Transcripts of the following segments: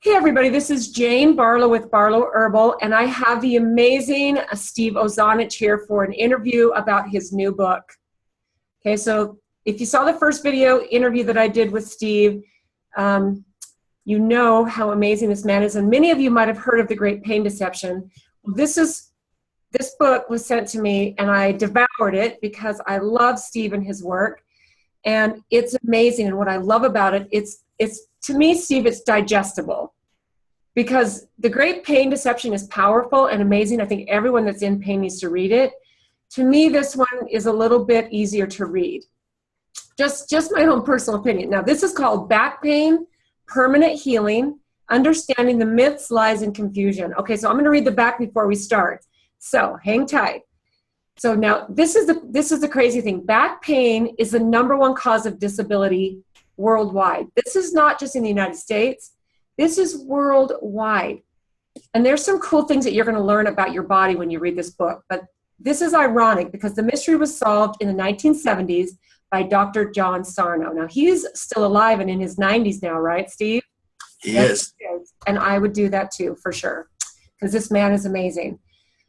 Hey everybody, this is Jane Barlow with Barlow Herbal, and I have the amazing Steve Ozanich here for an interview about his new book. Okay, so if you saw the first video interview that I did with Steve, you know how amazing this man is, and many of you might have heard of The Great Pain Deception. This book was sent to me, and I devoured it because I love Steve and his work, and it's amazing. And what I love about it, it's to me, Steve, it's digestible. Because The Great Pain Deception is powerful and amazing. I think everyone that's in pain needs to read it. To me, this one is a little bit easier to read. Just my own personal opinion. Now, this is called Back Pain, Permanent Healing, Understanding the Myths, Lies, and Confusion. Okay, so I'm gonna read the back before we start. So hang tight. So now, this is the crazy thing. Back pain is the #1 cause of disability worldwide. This is not just in the United States. This is worldwide. And there's some cool things that you're going to learn about your body when you read this book. But this is ironic because the mystery was solved in the 1970s by Dr. John Sarno. Now, he's still alive and in his 90s now, right, Steve? Yes. And I would do that too, for sure, because this man is amazing.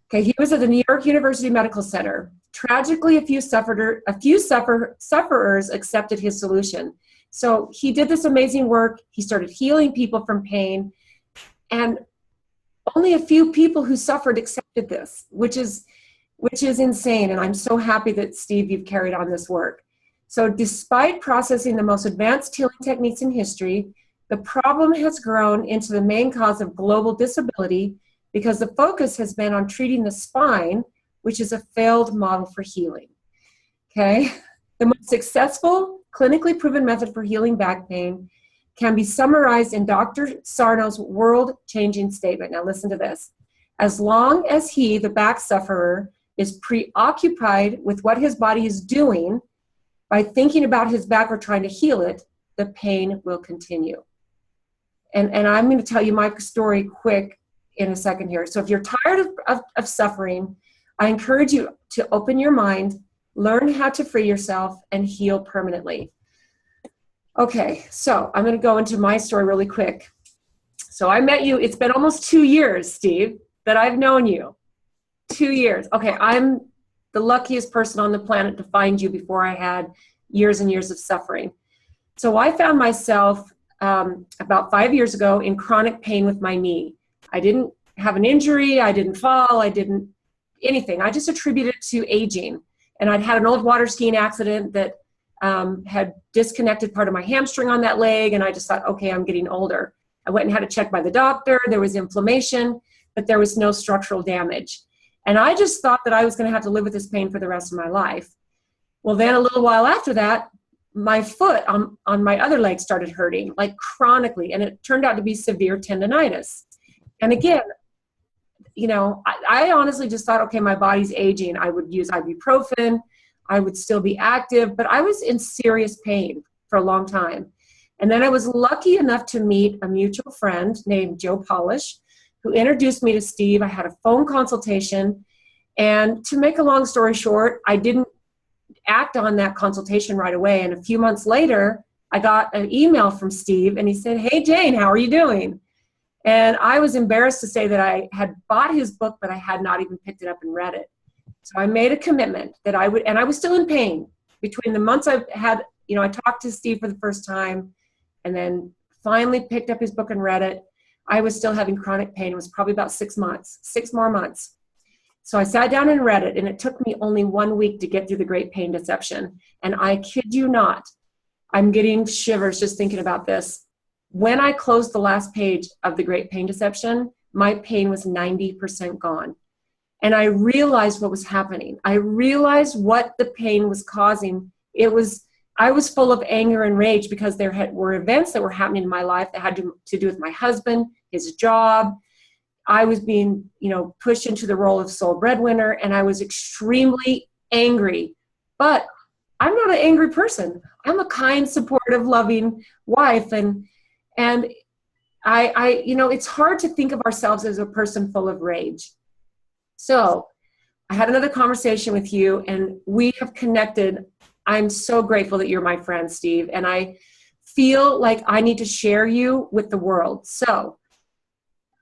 Okay, he was at the New York University Medical Center. Tragically, a few sufferers accepted his solution. So he did this amazing work. He started healing people from pain, and only a few people who suffered accepted this, which is insane. And I'm so happy that, Steve, you've carried on this work. So despite processing the most advanced healing techniques in history, the problem has grown into the main cause of global disability because the focus has been on treating the spine, which is a failed model for healing. Okay? The most successful, clinically proven method for healing back pain can be summarized in Dr. Sarno's world-changing statement. Now listen to this. As long as he, the back sufferer, is preoccupied with what his body is doing by thinking about his back or trying to heal it, the pain will continue. And I'm going to tell you my story quick in a second here. So if you're tired of suffering, I encourage you to open your mind, learn how to free yourself, and heal permanently. Okay, so I'm going to go into my story really quick. So I met you, it's been almost 2 years, Steve, that I've known you. 2 years. Okay, I'm the luckiest person on the planet to find you before I had years and years of suffering. So I found myself about 5 years ago in chronic pain with my knee. I didn't have an injury, I didn't fall, I didn't anything. I just attributed it to aging. And I'd had an old water skiing accident that had disconnected part of my hamstring on that leg, and I just thought, okay, I'm getting older. I went and had it checked by the doctor. There was inflammation, but there was no structural damage. And I just thought that I was going to have to live with this pain for the rest of my life. Well, then a little while after that, my foot on my other leg started hurting, like chronically, and it turned out to be severe tendonitis. And again, you know, I honestly just thought, okay, my body's aging. I would use ibuprofen. I would still be active, but I was in serious pain for a long time. And then I was lucky enough to meet a mutual friend named Joe Polish, who introduced me to Steve. I had a phone consultation. And to make a long story short, I didn't act on that consultation right away. And a few months later, I got an email from Steve, and he said, "Hey, Jane, how are you doing?" And I was embarrassed to say that I had bought his book, but I had not even picked it up and read it. So I made a commitment that I would, and I was still in pain. Between the months I had, you know, I talked to Steve for the first time and then finally picked up his book and read it. I was still having chronic pain. It was probably about 6 months, 6 more months. So I sat down and read it, and it took me only 1 week to get through The Great Pain Deception. And I kid you not, I'm getting shivers just thinking about this. When I closed the last page of The Great Pain Deception, my pain was 90% gone. And I realized what was happening. I realized what the pain was causing. I was full of anger and rage because there were events that were happening in my life that had to do with my husband, his job. I was being, you know, pushed into the role of sole breadwinner, and I was extremely angry. But I'm not an angry person. I'm a kind, supportive, loving wife, and I, you know, it's hard to think of ourselves as a person full of rage. So I had another conversation with you, and we have connected. I'm so grateful that you're my friend, Steve, and I feel like I need to share you with the world. So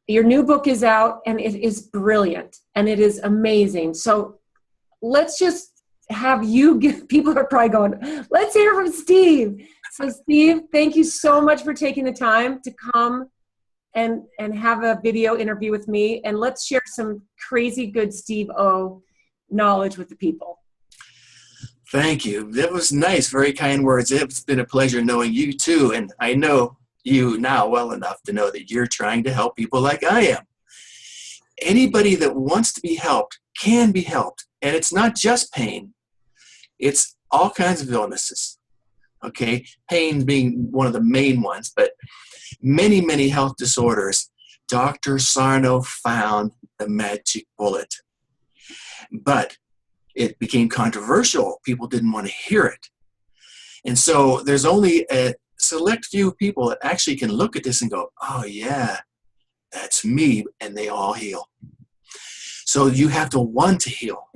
Your new book is out, and it is brilliant, and it is amazing. So let's just have you give, people are probably going, let's hear from Steve. So Steve, thank you so much for taking the time to come and have a video interview with me. And let's share some crazy good Steve O knowledge with the people. Thank you. That was nice. Very kind words. It's been a pleasure knowing you too. And I know you now well enough to know that you're trying to help people like I am. Anybody that wants to be helped can be helped. And it's not just pain. It's all kinds of illnesses. Okay, pain being one of the main ones, but many, many health disorders. Dr. Sarno found the magic bullet. But it became controversial. People didn't want to hear it. And so there's only a select few people that actually can look at this and go, oh yeah, that's me, and they all heal. So you have to want to heal.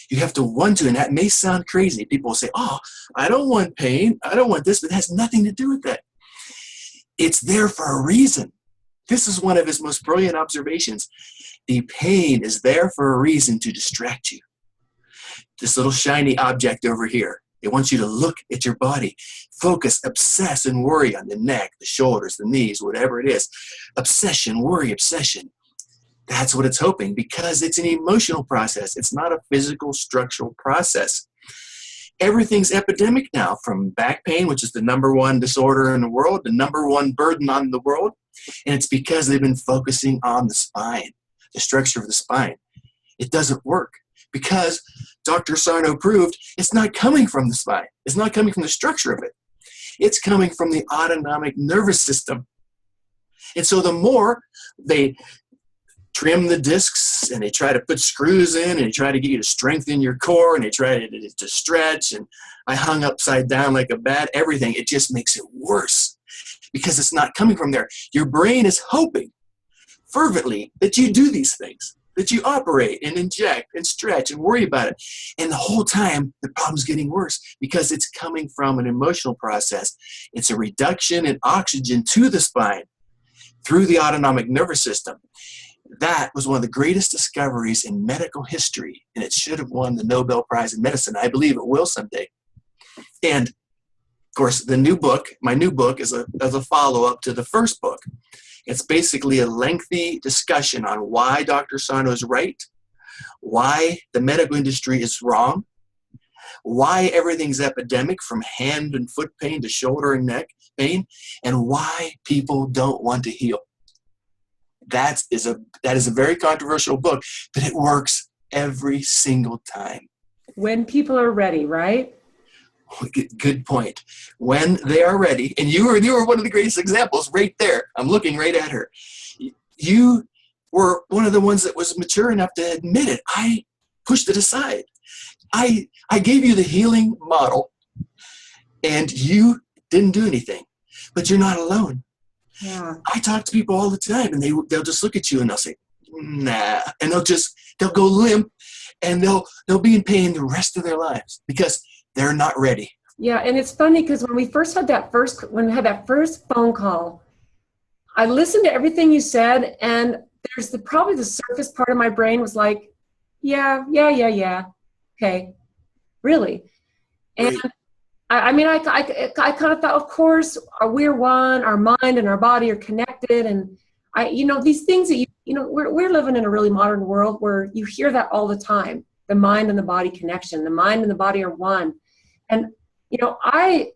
You have to want to, and that may sound crazy. People say, oh, I don't want pain. I don't want this, but it has nothing to do with that. It's there for a reason. This is one of his most brilliant observations. The pain is there for a reason to distract you. This little shiny object over here, it wants you to look at your body, focus, obsess, and worry on the neck, the shoulders, the knees, whatever it is. Obsession, worry, obsession. That's what it's hoping, because it's an emotional process. It's not a physical, structural process. Everything's epidemic now, from back pain, which is the #1 disorder in the world, the #1 burden on the world. And it's because they've been focusing on the spine, the structure of the spine. It doesn't work because Dr. Sarno proved it's not coming from the spine. It's not coming from the structure of it. It's coming from the autonomic nervous system. And so the more they trim the discs, and they try to put screws in, and they try to get you to strengthen your core, and they try to stretch, and I hung upside down like a bat, everything, it just makes it worse because it's not coming from there. Your brain is hoping fervently that you do these things, that you operate and inject and stretch and worry about it. And the whole time, the problem's getting worse because it's coming from an emotional process. It's a reduction in oxygen to the spine through the autonomic nervous system. That was one of the greatest discoveries in medical history, and it should have won the Nobel Prize in Medicine. I believe it will someday. And, of course, the new book, my new book, is a follow-up to the first book. It's basically a lengthy discussion on why Dr. Sarno is right, why the medical industry is wrong, why everything's epidemic from hand and foot pain to shoulder and neck pain, and why people don't want to heal. That is a very controversial book, but it works every single time. When people are ready, right? Good point. When they are ready, and you were one of the greatest examples right there. I'm looking right at her. You were one of the ones that was mature enough to admit it. I pushed it aside. I gave you the healing model, and you didn't do anything. But you're not alone. Yeah. I talk to people all the time, and they'll just look at you and they'll say, nah, and they'll go limp, and they'll be in pain the rest of their lives because they're not ready. Yeah, and it's funny because when we had that first phone call, I listened to everything you said, and there's probably the surface part of my brain was like, yeah, okay, really, and. Right. I mean, I kind of thought, of course, we're one, our mind and our body are connected. And these things that we're living in a really modern world where you hear that all the time, the mind and the body connection, the mind and the body are one. And, I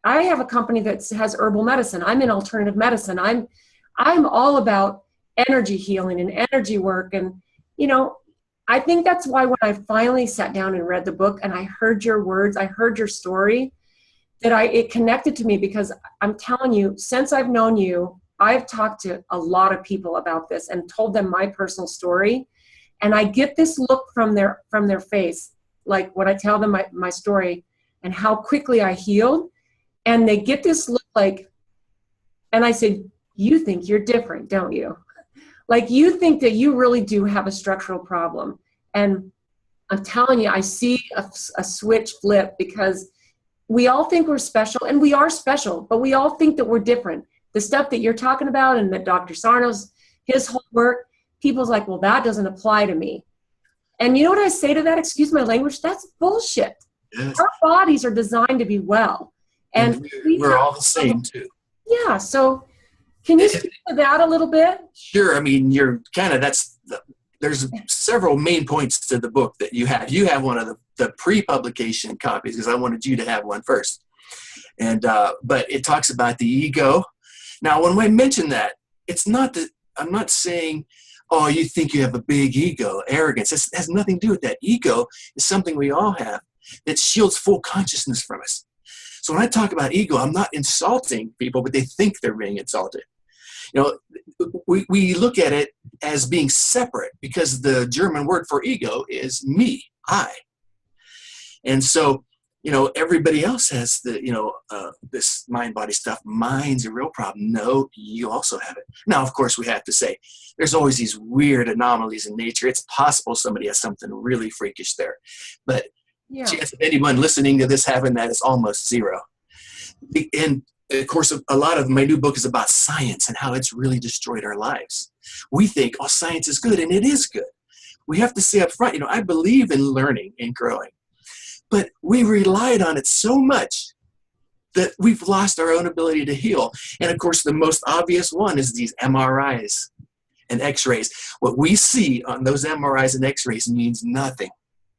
have a company that has herbal medicine. I'm in alternative medicine. I'm all about energy healing and energy work. And, I think that's why when I finally sat down and read the book and I heard your words, I heard your story, that it connected to me, because I'm telling you, since I've known you, I've talked to a lot of people about this and told them my personal story. And I get this look from their face, like when I tell them my story and how quickly I healed, and they get this look like, and I said, you think you're different, don't you? Like, you think that you really do have a structural problem. And I'm telling you, I see a switch flip, because we all think we're special, and we are special, but we all think that we're different. the stuff that you're talking about and that Dr. Sarno's, his whole work, people's like, well, that doesn't apply to me. And you know what I say to that? Excuse my language. That's bullshit. Yes. Our bodies are designed to be well. And we're all the same too. Yeah. So can you speak to that a little bit? Sure. I mean, you're kind of, there's several main points to the book that you have. You have one of the pre-publication copies because I wanted you to have one first. And, but it talks about the ego. Now, when I mention that, it's not that I'm not saying, oh, you think you have a big ego, arrogance. It has nothing to do with that. Ego is something we all have that shields full consciousness from us. So when I talk about ego, I'm not insulting people, but they think they're being insulted. You know, we look at it as being separate because the German word for ego is me, I. And so, you know, everybody else has the, you know, this mind-body stuff. Mine's a real problem. No, you also have it. Now, of course, we have to say, there's always these weird anomalies in nature. It's possible somebody has something really freakish there. But Yeah. chance of anyone listening to this having that is almost zero. And, of course, a lot of my new book is about science and how it's really destroyed our lives. We think, oh, science is good, and it is good. We have to say up front, you know, I believe in learning and growing. But we relied on it so much that we've lost our own ability to heal. And of course, the most obvious one is these MRIs and X-rays. What we see on those MRIs and X-rays means nothing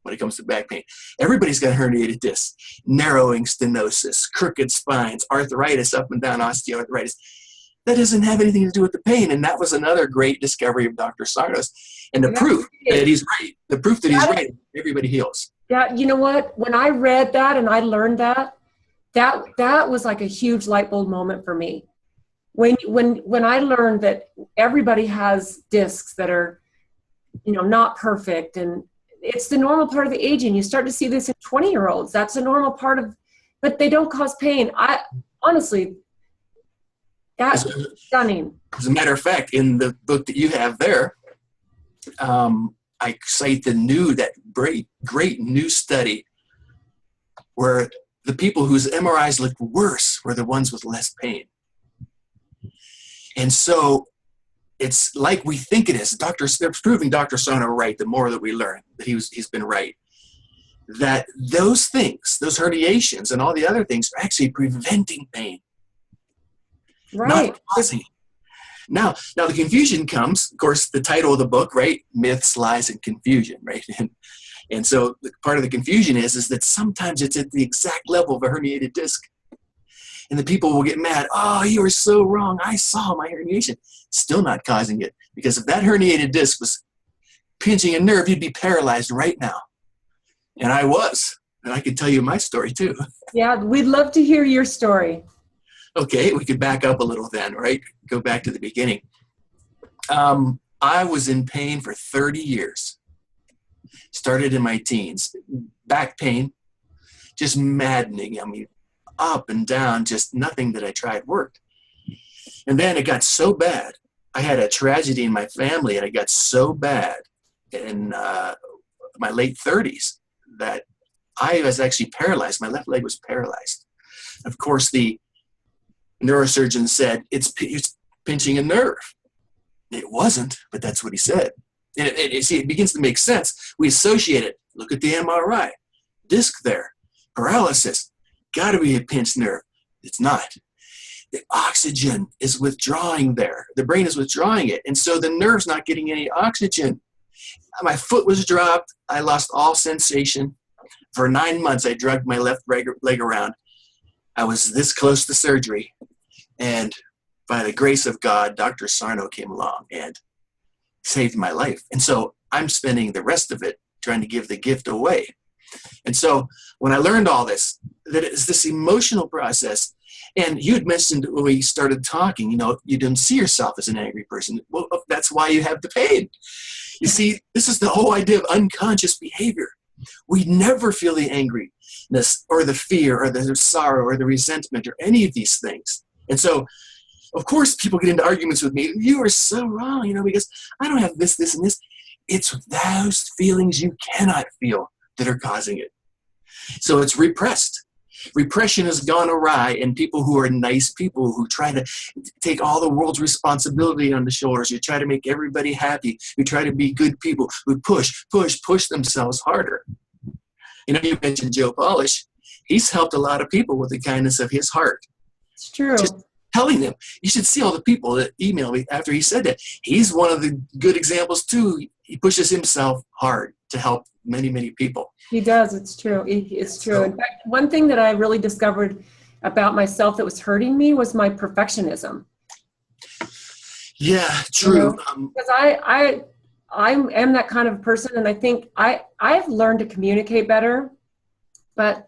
when it comes to back pain. Everybody's got herniated discs, narrowing stenosis, crooked spines, arthritis, up and down osteoarthritis. That doesn't have anything to do with the pain. And that was another great discovery of Dr. Sarno's. And the proof that he's right, everybody heals. Yeah, you know what? When I read that and I learned that was like a huge light bulb moment for me. When I learned that everybody has discs that are, you know, not perfect, and it's the normal part of the aging. You start to see this in 20-year-olds. That's a normal part of, but they don't cause pain. I honestly, that's stunning. As a matter of fact, in the book that you have there, I cite that great new study where the people whose MRIs looked worse were the ones with less pain. And so it's like we think it is. They're proving Dr. Sarno right the more that we learn that he's been right. That those things, those herniations and all the other things are actually preventing pain. Right. Not causing it. Now the confusion comes, of course, the title of the book, right? Myths, Lies, and Confusion, right? And so part of the confusion is that sometimes it's at the exact level of a herniated disc. And the people will get mad. Oh, you were so wrong. I saw my herniation. Still not causing it. Because if that herniated disc was pinching a nerve, you'd be paralyzed right now. And I was. And I could tell you my story too. Yeah, we'd love to hear your story. Okay, we could back up a little then, right? Go back to the beginning. I was in pain for 30 years. Started in my teens. Back pain, just maddening. I mean, up and down, just nothing that I tried worked. And then it got so bad. I had a tragedy in my family, and it got so bad in my late 30s that I was actually paralyzed. My left leg was paralyzed. Of course, the neurosurgeon said, it's pinching a nerve. It wasn't, but that's what he said. And it begins to make sense. We associate it. Look at the MRI. Disc there. Paralysis. Got to be a pinched nerve. It's not. The oxygen is withdrawing there. The brain is withdrawing it. And so the nerve's not getting any oxygen. My foot was dropped. I lost all sensation. For 9 months, I dragged my left leg around. I was this close to surgery. And by the grace of God, Dr. Sarno came along and saved my life. And so I'm spending the rest of it trying to give the gift away. And so when I learned all this, that it's this emotional process, and you had mentioned when we started talking, you know, you don't see yourself as an angry person. Well, that's why you have the pain. You see, this is the whole idea of unconscious behavior. We never feel the angriness or the fear or the sorrow or the resentment or any of these things. And so, of course, people get into arguments with me. You are so wrong, you know, because I don't have this, this, and this. It's those feelings you cannot feel that are causing it. So it's repressed. Repression has gone awry, and people who are nice people who try to take all the world's responsibility on the shoulders, who try to make everybody happy, who try to be good people, who push themselves harder. You know, you mentioned Joe Polish. He's helped a lot of people with the kindness of his heart. It's true. Just telling them, you should see all the people that emailed me after he said that. He's one of the good examples too. He pushes himself hard to help many, many people. He does. It's true. It's true. In fact, one thing that I really discovered about myself that was hurting me was my perfectionism. Yeah, true. Because I am that kind of person, and I think I've learned to communicate better. But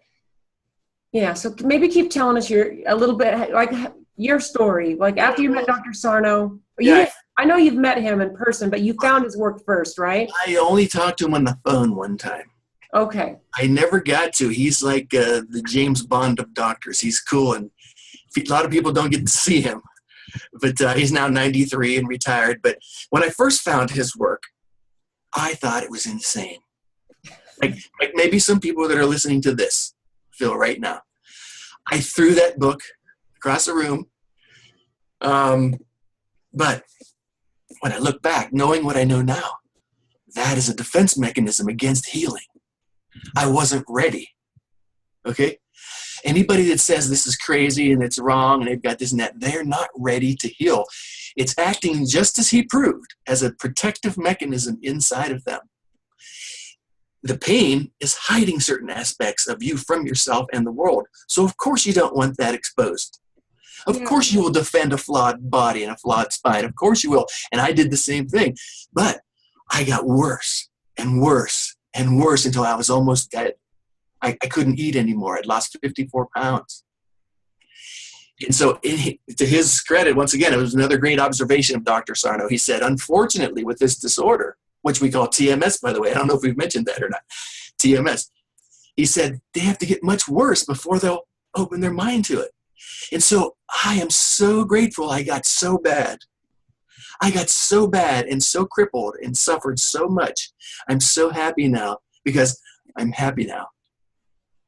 yeah, so maybe keep telling us a little bit like your story. Like after you met Dr. Sarno, I know you've met him in person, but you found his work first, right? I only talked to him on the phone one time. Okay. I never got to. He's like the James Bond of doctors. He's cool, and a lot of people don't get to see him. But he's now 93 and retired. But when I first found his work, I thought it was insane. Like maybe some people that are listening to this feel right now. I threw that book across the room. But when I look back, knowing what I know now, that is a defense mechanism against healing. I wasn't ready. Okay? Anybody that says this is crazy and it's wrong and they've got this and that, they're not ready to heal. It's acting just as he proved as a protective mechanism inside of them. The pain is hiding certain aspects of you from yourself and the world. So of course you don't want that exposed. Of course you will defend a flawed body and a flawed spine. Of course you will. And I did the same thing. But I got worse and worse and worse until I was almost dead. I couldn't eat anymore. I'd lost 54 pounds. And so to his credit, once again, it was another great observation of Dr. Sarno. He said, unfortunately, with this disorder, which we call TMS, by the way, I don't know if we've mentioned that or not, TMS, he said they have to get much worse before they'll open their mind to it. And so I am so grateful I got so bad. I got so bad and so crippled and suffered so much. I'm so happy now because I'm happy now.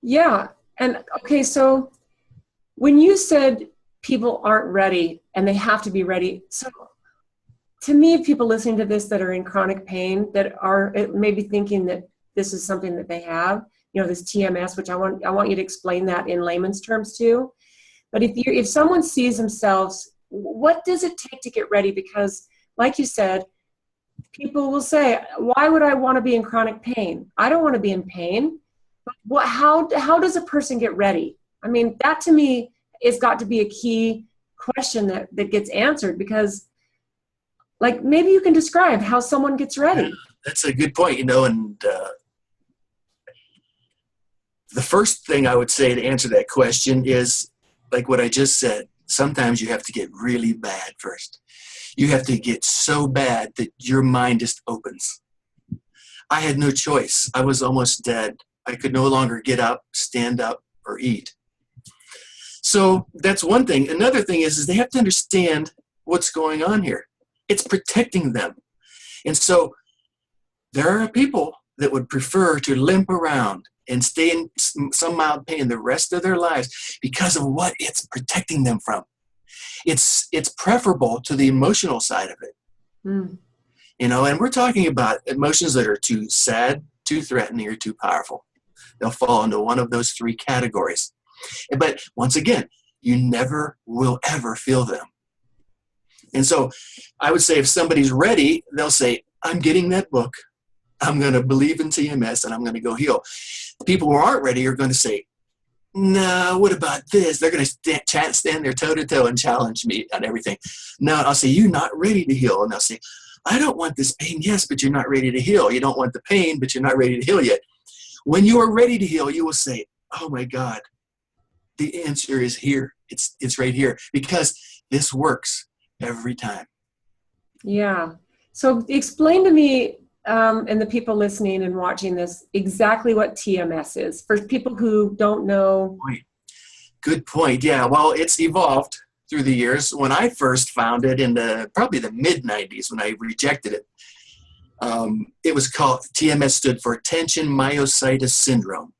Yeah. And okay, so when you said people aren't ready and they have to be ready, so to me, people listening to this that are in chronic pain, that are maybe thinking that this is something that they have, this TMS, which I want you to explain that in layman's terms too. But if someone sees themselves, what does it take to get ready? Because like you said, people will say, why would I want to be in chronic pain? I don't want to be in pain. But how does a person get ready? I mean, that to me has got to be a key question that gets answered, because like maybe you can describe how someone gets ready. Yeah, that's a good point, and the first thing I would say to answer that question is like what I just said. Sometimes you have to get really bad first. You have to get so bad that your mind just opens. I had no choice. I was almost dead. I could no longer get up, stand up, or eat. So that's one thing. Another thing is they have to understand what's going on here. It's protecting them. And so there are people that would prefer to limp around and stay in some mild pain the rest of their lives because of what it's protecting them from. It's preferable to the emotional side of it. Mm. And we're talking about emotions that are too sad, too threatening, or too powerful. They'll fall into one of those three categories. But once again, you never will ever feel them. And so I would say if somebody's ready, they'll say, I'm getting that book. I'm going to believe in TMS and I'm going to go heal. People who aren't ready are going to say, no, what about this? They're going to stand there toe-to-toe and challenge me on everything. No, I'll say, you're not ready to heal. And they'll say, I don't want this pain. Yes, but you're not ready to heal. You don't want the pain, but you're not ready to heal yet. When you are ready to heal, you will say, oh my God, the answer is here. It's right here, because this works every time. Yeah. So explain to me and the people listening and watching this exactly what TMS is for people who don't know. Good point. Yeah. Well, it's evolved through the years. When I first found it in probably the mid-90s, when I rejected it, it was called, TMS stood for Tension Myositis Syndrome.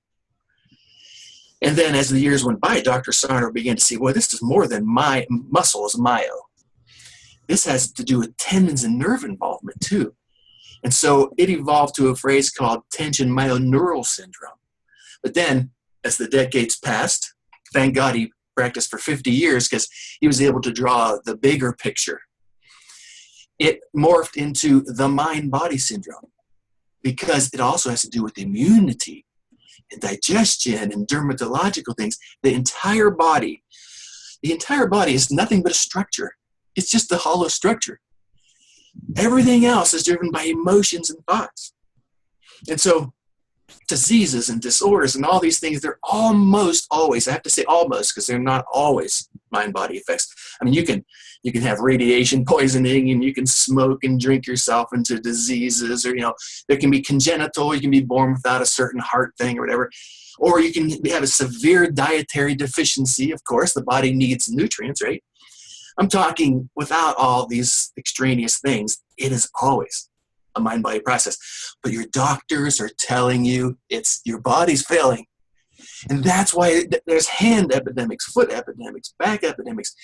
And then as the years went by, Dr. Sarno began to see, well, this is more than my muscle is myo. This has to do with tendons and nerve involvement too. And so it evolved to a phrase called tension myoneural syndrome. But then as the decades passed, thank God he practiced for 50 years because he was able to draw the bigger picture. It morphed into the mind-body syndrome because it also has to do with immunity and digestion and dermatological things. The entire body is nothing but a structure. It's just a hollow structure. Everything else is driven by emotions and thoughts. And so diseases and disorders and all these things, they're almost always, I have to say almost because they're not always mind-body effects. I mean, you can have radiation poisoning and you can smoke and drink yourself into diseases, or, there can be congenital, you can be born without a certain heart thing or whatever, or you can have a severe dietary deficiency. Of course, the body needs nutrients, right? I'm talking without all these extraneous things, it is always a mind-body process. But your doctors are telling you it's your body's failing. And that's why there's hand epidemics, foot epidemics, back epidemics,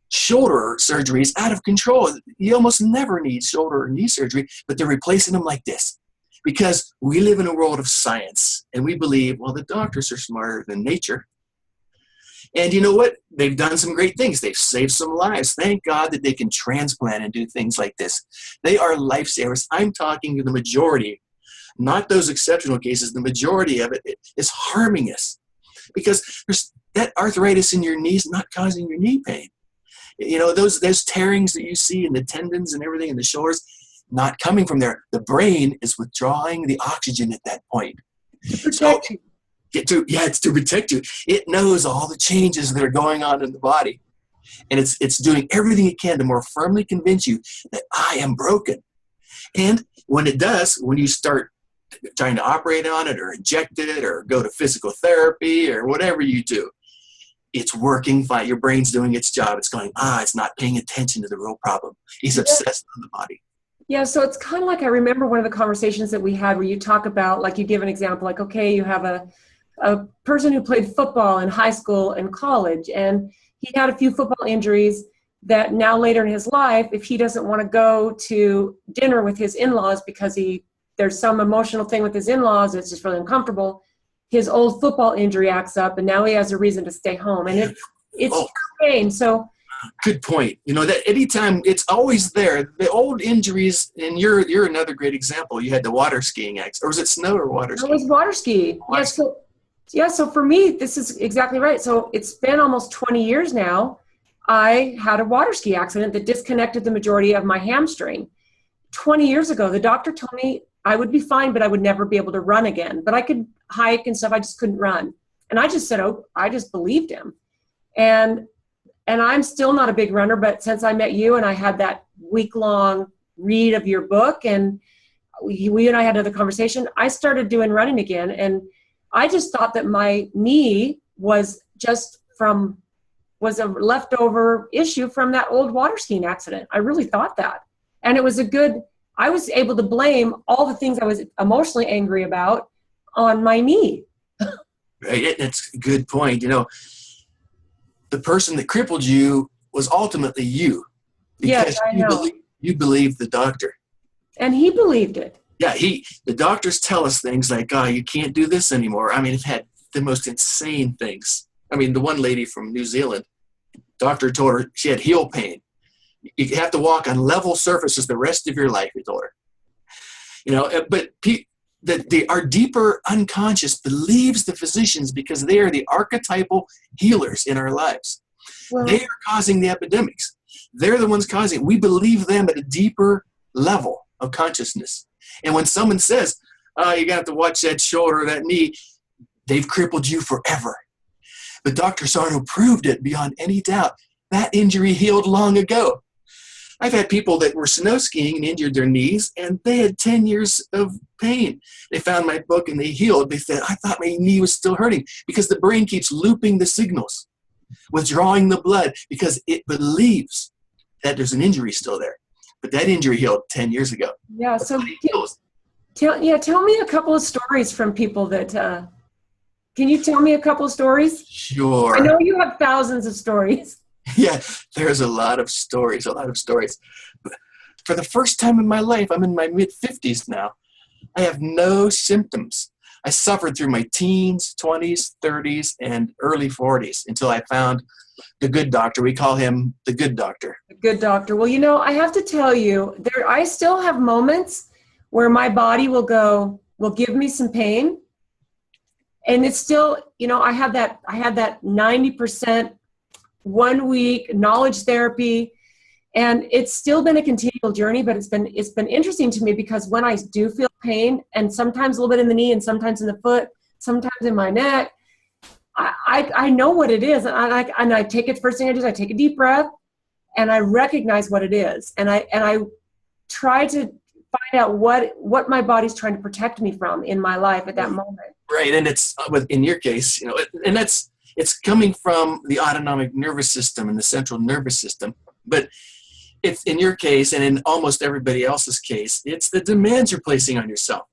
shoulder surgeries out of control. You almost never need shoulder or knee surgery, but they're replacing them like this. Because we live in a world of science, and we believe, well, the doctors are smarter than nature. And you know what? They've done some great things. They've saved some lives. Thank God that they can transplant and do things like this. They are lifesavers. I'm talking to the majority, not those exceptional cases. The majority of it is harming us because there's that arthritis in your knees not causing your knee pain. Those tearings that you see in the tendons and everything in the shoulders, not coming from there. The brain is withdrawing the oxygen at that point. Protect you. It's to protect you. It knows all the changes that are going on in the body. And it's doing everything it can to more firmly convince you that I am broken. And when it does, when you start trying to operate on it or inject it or go to physical therapy or whatever you do, it's working fine. Your brain's doing its job. It's going, it's not paying attention to the real problem. He's obsessed on the body. Yeah, so it's kind of like, I remember one of the conversations that we had where you talk about, like you give an example, like, okay, you have a person who played football in high school and college, and he had a few football injuries that now later in his life, if he doesn't want to go to dinner with his in-laws because there's some emotional thing with his in-laws, it's just really uncomfortable, his old football injury acts up, and now he has a reason to stay home. And it's pain. So good point. That anytime, it's always there. The old injuries, and you're another great example. You had the water skiing accident, or was it snow or water skiing? It was water ski. Yes. So for me, this is exactly right. So it's been almost 20 years now. I had a water ski accident that disconnected the majority of my hamstring. 20 years ago, the doctor told me I would be fine, but I would never be able to run again. But I could hike and stuff. I just couldn't run. And I just said, I just believed him. And I'm still not a big runner, but since I met you and I had that week-long read of your book and we and I had another conversation, I started doing running again. And I just thought that my knee was a leftover issue from that old water skiing accident. I really thought that. And it was I was able to blame all the things I was emotionally angry about on my knee. Right, that's a good point. The person that crippled you was ultimately you. Because yes, I know. You believed the doctor. And he believed it. Yeah, the doctors tell us things like, you can't do this anymore. I mean, I've had the most insane things. I mean, the one lady from New Zealand, doctor told her she had heel pain. You have to walk on level surfaces the rest of your life, he told her. But our deeper unconscious believes the physicians because they are the archetypal healers in our lives. Well, they are causing the epidemics. They're the ones causing it. We believe them at a deeper level of consciousness. And when someone says, you got to watch that shoulder or that knee, they've crippled you forever. But Dr. Sarno proved it beyond any doubt. That injury healed long ago. I've had people that were snow skiing and injured their knees, and they had 10 years of pain. They found my book and they healed. They said, I thought my knee was still hurting because the brain keeps looping the signals, withdrawing the blood because it believes that there's an injury still there. But that injury healed 10 years ago. Yeah, so tell me a couple of stories from people that Can you tell me a couple stories? Sure. I know you have thousands of stories. Yeah, there's a lot of stories, But for the first time in my life, I'm in my mid-50s now, I have no symptoms. I suffered through my teens, 20s, 30s, and early 40s until I found the good doctor. We call him the good doctor. A good doctor. Well, I have to tell you, I still have moments where my body will give me some pain. And it's still, I had that 90% 1 week knowledge therapy. And it's still been a continual journey, but it's been interesting to me because when I do feel pain, and sometimes a little bit in the knee and sometimes in the foot, sometimes in my neck, I know what it is. And I take it, first thing I do is I take a deep breath and I recognize what it is. And I try to find out what my body's trying to protect me from in my life at that moment. Right. And it's in your case, and it's coming from the autonomic nervous system and the central nervous system. But it's in your case, and in almost everybody else's case, it's the demands you're placing on yourself.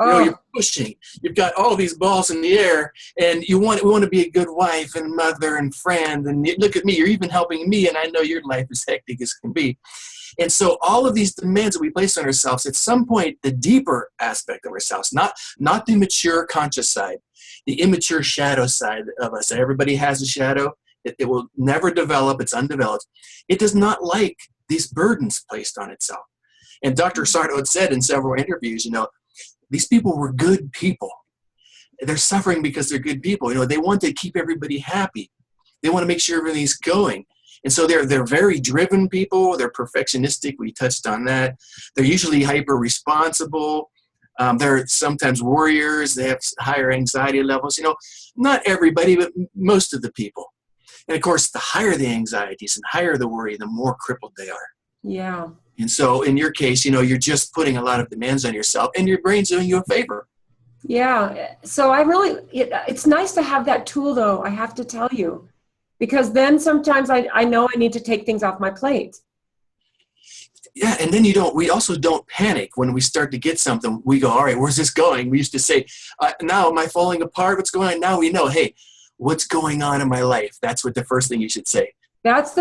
You're pushing. You've got all these balls in the air, and we want to be a good wife and mother and friend. And look at me, you're even helping me, and I know your life is hectic as can be. And so all of these demands that we place on ourselves, at some point, the deeper aspect of ourselves, not the mature conscious side, the immature shadow side of us. Everybody has a shadow. It will never develop. It's undeveloped. It does not like these burdens placed on itself. And Dr. Sarno had said in several interviews, these people were good people. They're suffering because they're good people. They want to keep everybody happy. They want to make sure everything's going. And so they're very driven people. They're perfectionistic. We touched on that. They're usually hyper responsible. They're sometimes warriors. They have higher anxiety levels. Not everybody, but most of the people. And of course, the higher the anxieties and higher the worry, the more crippled they are. Yeah. And so in your case, you're just putting a lot of demands on yourself, and your brain's doing you a favor. Yeah. So it's nice to have that tool, though, I have to tell you, because then sometimes I know I need to take things off my plate. Yeah, and then we also don't panic when we start to get something. We go, all right, where's this going? We used to say, now am I falling apart? What's going on? Now we know, hey, what's going on in my life? That's what the first thing you should say. That's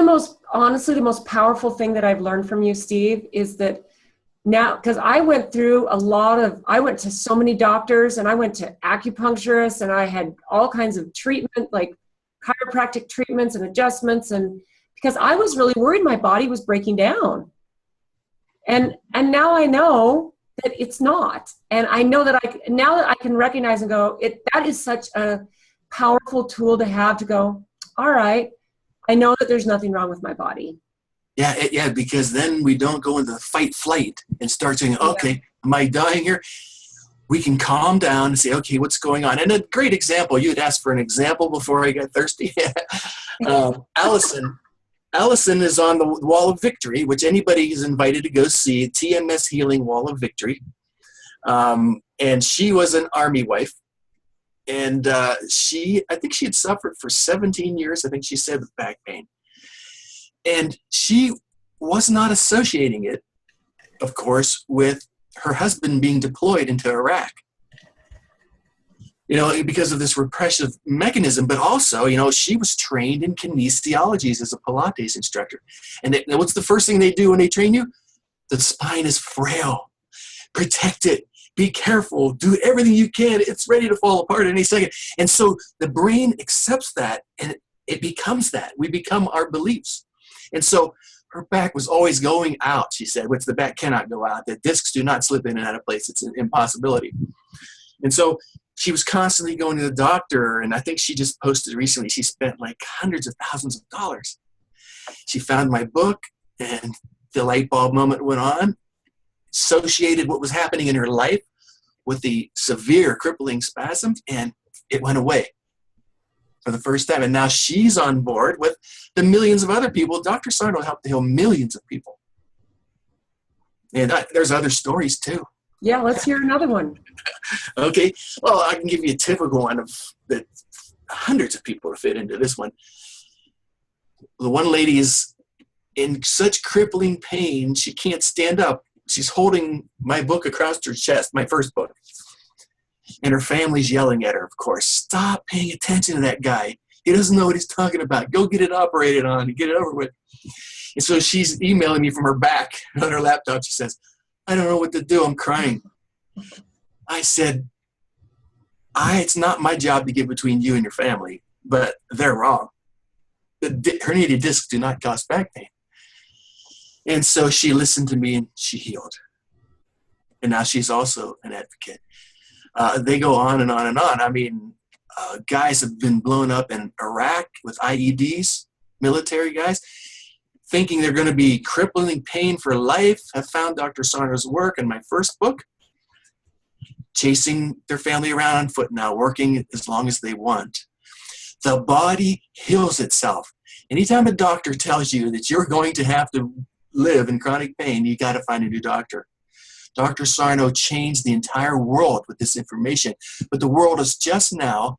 honestly, the most powerful thing that I've learned from you, Steve, is that now, because I went to so many doctors, and I went to acupuncturists, and I had all kinds of treatment, like chiropractic treatments and adjustments, and because I was really worried my body was breaking down. And now I know that it's not. And I know that now that I can recognize and go, that is such a powerful tool to have, to go, all right, I know that there's nothing wrong with my body. Yeah, because then we don't go into the fight flight and start saying, okay, am I dying here? We can calm down and say, okay, what's going on? And a great example, you had asked for an example before I got thirsty. Allison is on the Wall of Victory, which anybody is invited to go see, TMS Healing Wall of Victory. And she was an Army wife. And I think she had suffered for 17 years, I think she said, with back pain. And she was not associating it, of course, with her husband being deployed into Iraq. Because of this repressive mechanism, but also, she was trained in kinesiologies as a Pilates instructor. And what's the first thing they do when they train you? The spine is frail. Protect it. Be careful. Do everything you can. It's ready to fall apart any second. And so the brain accepts that, and it becomes that. We become our beliefs. And so her back was always going out, she said, which the back cannot go out. The discs do not slip in and out of place. It's an impossibility. And so she was constantly going to the doctor, and I think she just posted recently, she spent like hundreds of thousands of dollars. She found my book, and the light bulb moment went on, associated what was happening in her life with the severe crippling spasms, and it went away for the first time. And now she's on board with the millions of other people. Dr. Sarno helped to heal millions of people. And there's other stories too. Yeah, let's hear another one. Okay. Well, I can give you a typical one of that hundreds of people to fit into this one. The one lady is in such crippling pain, she can't stand up. She's holding my book across her chest, my first book. And her family's yelling at her, of course, stop paying attention to that guy. He doesn't know what he's talking about. Go get it operated on and get it over with. And so she's emailing me from her back on her laptop. She says, I don't know what to do. I'm crying. I said, it's not my job to get between you and your family, but they're wrong. The herniated discs do not cause back pain. And so she listened to me and she healed. And now she's also an advocate. They go on and on and on. I mean, guys have been blown up in Iraq with IEDs, military guys, thinking they're going to be crippling pain for life. Have found Dr. Sarno's work in my first book, chasing their family around on foot now, working as long as they want. The body heals itself. Anytime a doctor tells you that you're going to have to live in chronic pain, you got to find a new doctor. Dr. Sarno changed the entire world with this information, but the world is just now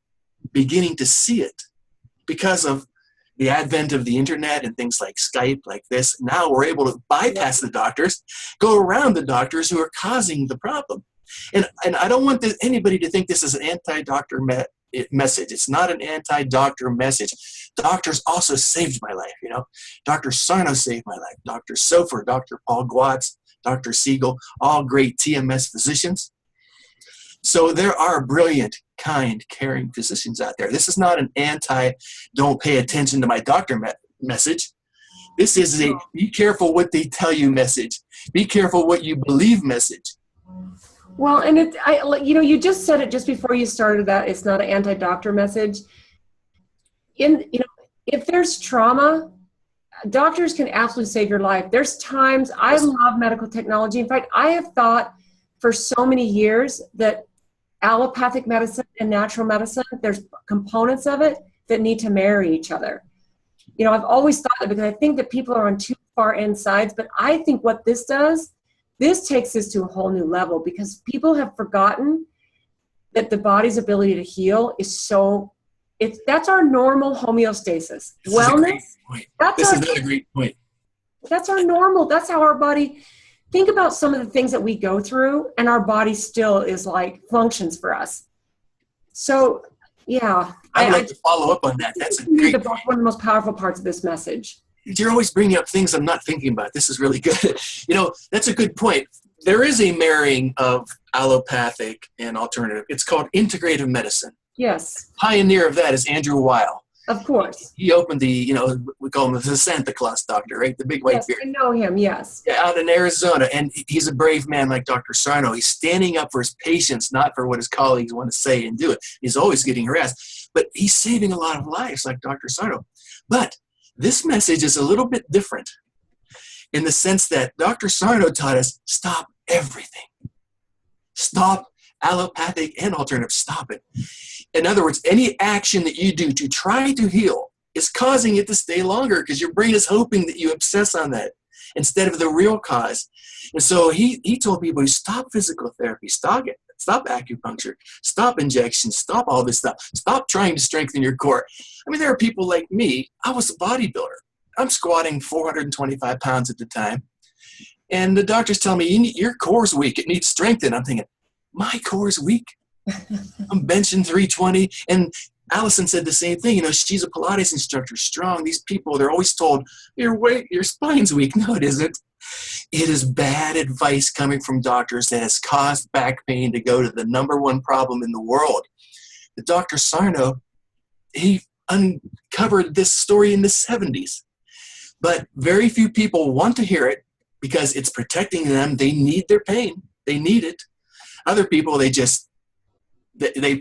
beginning to see it because of the advent of the internet and things like Skype, like this. Now we're able to bypass the doctors, go around the doctors who are causing the problem. And I don't want anybody to think this is an anti-doctor message. It's not an anti-doctor message. Doctors also saved my life, you know. Dr. Sarno saved my life. Dr. Sofer, Dr. Paul Gwatz, Dr. Siegel, all great TMS physicians. So there are brilliant, kind, caring physicians out there. This is not an don't pay attention to my doctor message. This is a be careful what they tell you message. Be careful what you believe message. Well, and you just said it just before you started that it's not an anti-doctor message. If there's trauma, doctors can absolutely save your life. There's times, I love medical technology. In fact, I have thought for so many years that allopathic medicine and natural medicine, there's components of it that need to marry each other. You know, I've always thought that because I think that people are on too far end sides, but I think what this does, this takes this to a whole new level because people have forgotten that the body's ability to heal is that's our normal homeostasis. Wellness. This is another great point. That's our normal. That's how our body. Think about some of the things that we go through, and our body still is like functions for us. So, yeah, I'd like to follow up on that. That's a great point. One of the most powerful parts of this message. You're always bringing up things I'm not thinking about. This is really good. You know, that's a good point. There is a marrying of allopathic and alternative. It's called integrative medicine. Yes. Pioneer of that is Andrew Weil. Of course. He opened we call him the Santa Claus doctor, right? The big white beard. I know him, yes. Yeah, out in Arizona. And he's a brave man like Dr. Sarno. He's standing up for his patients, not for what his colleagues want to say and do it. He's always getting harassed. But he's saving a lot of lives like Dr. Sarno. But this message is a little bit different in the sense that Dr. Sarno taught us, stop everything. Stop allopathic and alternative. Stop it. In other words, any action that you do to try to heal is causing it to stay longer because your brain is hoping that you obsess on that instead of the real cause. And so he told people to stop physical therapy, stop acupuncture, stop injections, stop all this stuff, stop trying to strengthen your core. I mean, there are people like me. I was a bodybuilder. I'm squatting 425 pounds at the time. And the doctors tell me, your core's weak. It needs strengthened. I'm thinking, my core's weak. I'm benching 320. And Allison said the same thing. You know, she's a Pilates instructor, strong. These people, they're always told, your spine's weak. No, it isn't. It is bad advice coming from doctors that has caused back pain to go to the #1 problem in the world. The Dr. Sarno, he uncovered this story in the 70s. But very few people want to hear it because it's protecting them. They need their pain. They need it. Other people, they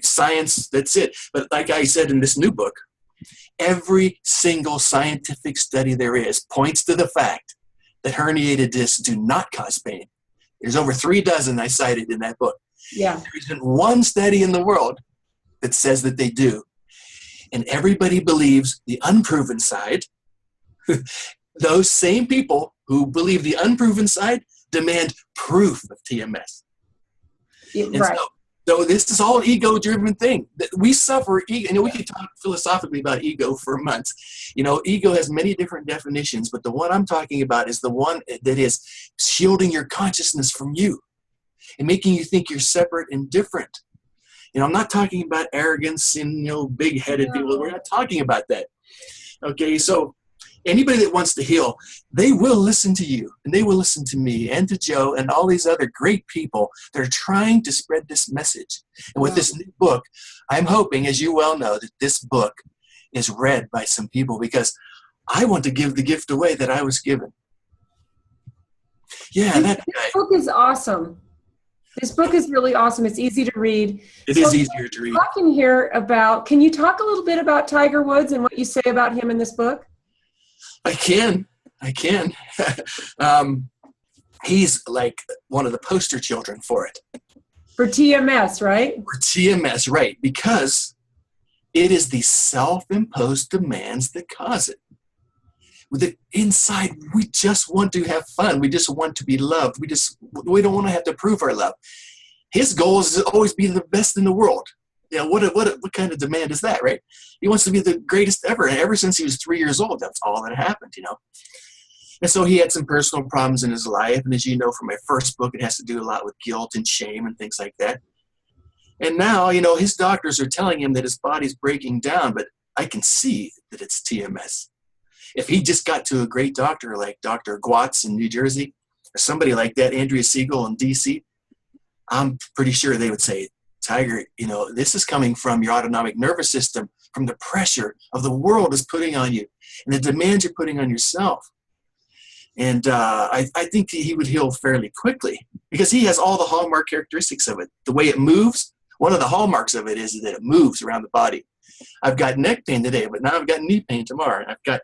science, that's it. But like I said in this new book, every single scientific study there is points to the fact that herniated discs do not cause pain. There's over 3 dozen I cited in that book. Yeah. There isn't one study in the world that says that they do. And everybody believes the unproven side. Those same people who believe the unproven side demand proof of TMS. Right. So this is all ego-driven thing. We suffer ego. You know, we could talk philosophically about ego for months. You know, ego has many different definitions, but the one I'm talking about is the one that is shielding your consciousness from you and making you think you're separate and different. I'm not talking about arrogance and, big-headed people. We're not talking about that. Okay, so anybody that wants to heal, they will listen to you, and they will listen to me and to Joe and all these other great people that are trying to spread this message. And with this new book, I'm hoping, as you well know, that this book is read by some people, because I want to give the gift away that I was given. Yeah, this book is awesome. This book is really awesome. It's easy to read. It is easier to read. Talking here about, can you talk a little bit about Tiger Woods and what you say about him in this book? I can. He's like one of the poster children for it. For TMS, right? For TMS, right. Because it is the self-imposed demands that cause it. With the inside, we just want to have fun. We just want to be loved. We don't want to have to prove our love. His goal is to always be the best in the world. What kind of demand is that, right? He wants to be the greatest ever. And ever since he was 3 years old, that's all that happened, And so he had some personal problems in his life. And as you know from my first book, it has to do a lot with guilt and shame and things like that. And now, his doctors are telling him that his body's breaking down, but I can see that it's TMS. If he just got to a great doctor like Dr. Gwatz in New Jersey, or somebody like that, Andrea Siegel in DC, I'm pretty sure they would say, Tiger, this is coming from your autonomic nervous system, from the pressure of the world is putting on you and the demands you're putting on yourself. And I think he would heal fairly quickly because he has all the hallmark characteristics of it. The way it moves, one of the hallmarks of it is that it moves around the body. I've got neck pain today, but now I've got knee pain tomorrow. I've got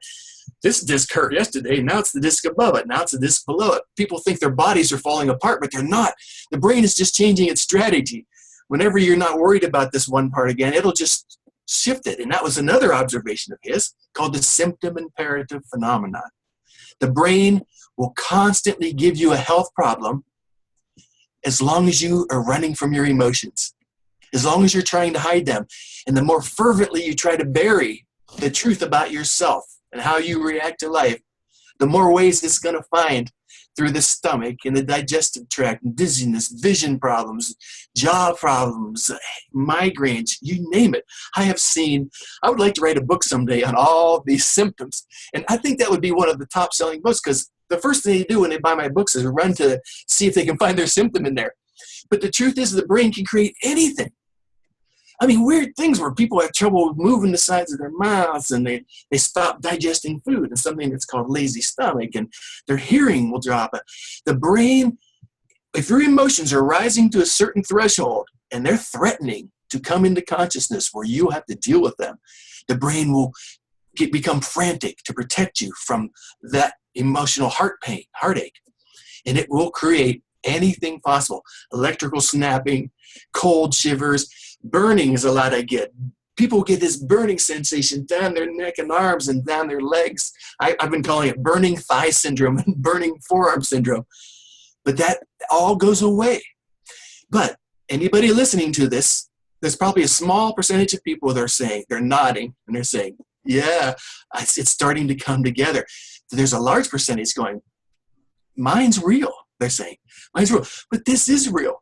this disc hurt yesterday. Now it's the disc above it. Now it's the disc below it. People think their bodies are falling apart, but they're not. The brain is just changing its strategy. Whenever you're not worried about this one part again, it'll just shift it. And that was another observation of his called the symptom imperative phenomenon. The brain will constantly give you a health problem as long as you are running from your emotions, as long as you're trying to hide them. And the more fervently you try to bury the truth about yourself and how you react to life, the more ways it's going to find through the stomach and the digestive tract, dizziness, vision problems, jaw problems, migraines, you name it. I would like to write a book someday on all these symptoms. And I think that would be one of the top selling books, because the first thing they do when they buy my books is run to see if they can find their symptom in there. But the truth is the brain can create anything. I mean, weird things where people have trouble moving the sides of their mouths and they stop digesting food, and something that's called lazy stomach, and their hearing will drop. The brain, if your emotions are rising to a certain threshold and they're threatening to come into consciousness where you have to deal with them, the brain will become frantic to protect you from that emotional heartache. And it will create anything possible. Electrical snapping, cold shivers, burning is a lot I get. People get this burning sensation down their neck and arms and down their legs. I've been calling it burning thigh syndrome and burning forearm syndrome. But that all goes away. But anybody listening to this, there's probably a small percentage of people that are saying, they're nodding, and they're saying, yeah, it's starting to come together. There's a large percentage going, mine's real, they're saying. Mine's real. But this is real.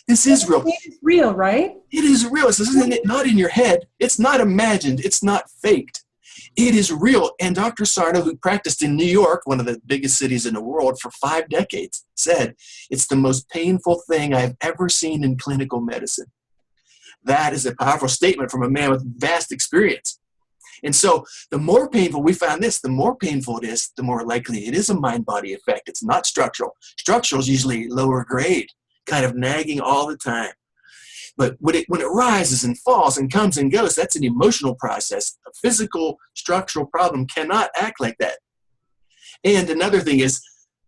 This is real. It's real, right? It is real. This isn't not in your head. It's not imagined. It's not faked. It is real. And Dr. Sarno, who practiced in New York, one of the biggest cities in the world, for 5 decades, said, it's the most painful thing I've ever seen in clinical medicine. That is a powerful statement from a man with vast experience. And so the more painful, we found this, the more painful it is, the more likely it is a mind-body effect. It's not structural. Structural is usually lower grade, kind of nagging all the time. But when it rises and falls and comes and goes, that's an emotional process. A physical structural problem cannot act like that. And another thing is,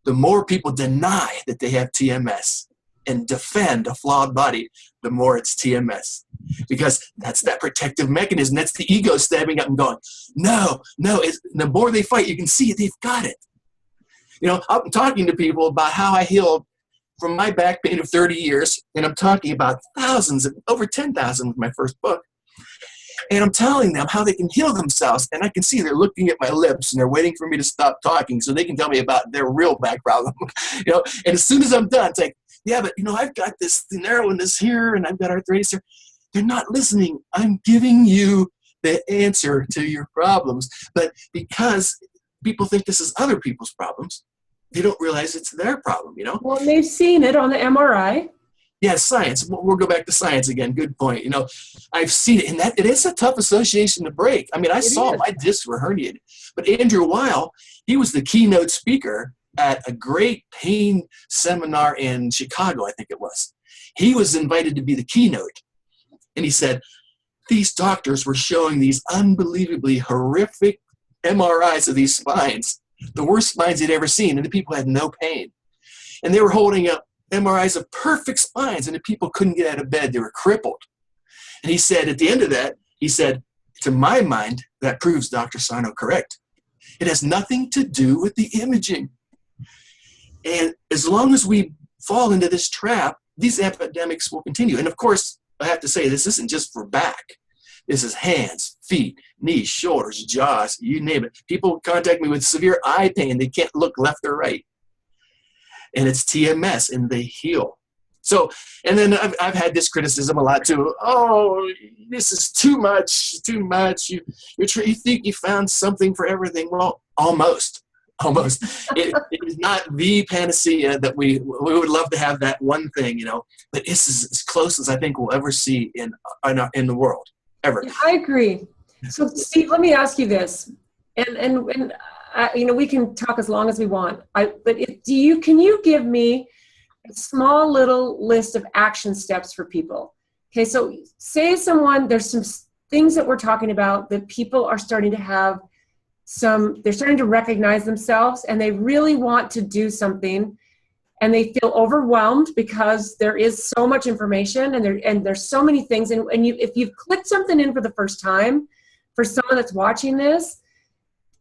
the more people deny that they have TMS and defend a flawed body, the more it's TMS. Because that's that protective mechanism. That's the ego stepping up and going, no. The more they fight, you can see it, they've got it. I'm talking to people about how I healed from my back pain of 30 years, and I'm talking about thousands, over 10,000 with my first book. And I'm telling them how they can heal themselves, and I can see they're looking at my lips, and they're waiting for me to stop talking so they can tell me about their real back problem. And as soon as I'm done, it's like, yeah, but I've got this narrowness here and I've got arthritis here. They're not listening. I'm giving you the answer to your problems. But because people think this is other people's problems, they don't realize it's their problem. Well, they've seen it on the MRI. Yeah, science. We'll go back to science again. Good point. I've seen it, and it is a tough association to break. I mean, I saw my discs were herniated. But Andrew Weil, he was the keynote speaker at a great pain seminar in Chicago, I think it was. He was invited to be the keynote. And he said, these doctors were showing these unbelievably horrific MRIs of these spines, the worst spines he'd ever seen, and the people had no pain. And they were holding up MRIs of perfect spines, and the people couldn't get out of bed. They were crippled. And he said, at the end of that, he said, to my mind, that proves Dr. Sarno correct. It has nothing to do with the imaging. And as long as we fall into this trap, these epidemics will continue. And of course, I have to say, this isn't just for back. This is hands, feet, knees, shoulders, jaws, you name it. People contact me with severe eye pain. They can't look left or right. And it's TMS, and they heal. So, and then I've had this criticism a lot too. Oh, this is too much. You think you found something for everything. Well, almost. It is not the panacea that we would love to have that one thing, but this is as close as I think we'll ever see in the world, ever. Yeah, I agree. So, Steve, let me ask you this, and we can talk as long as we want. Can you give me a small little list of action steps for people? Okay, so say there's some things that we're talking about that people are starting to have they're starting to recognize themselves, and they really want to do something, and they feel overwhelmed because there is so much information and there's so many things. And if you've clicked something in for the first time, for someone that's watching this,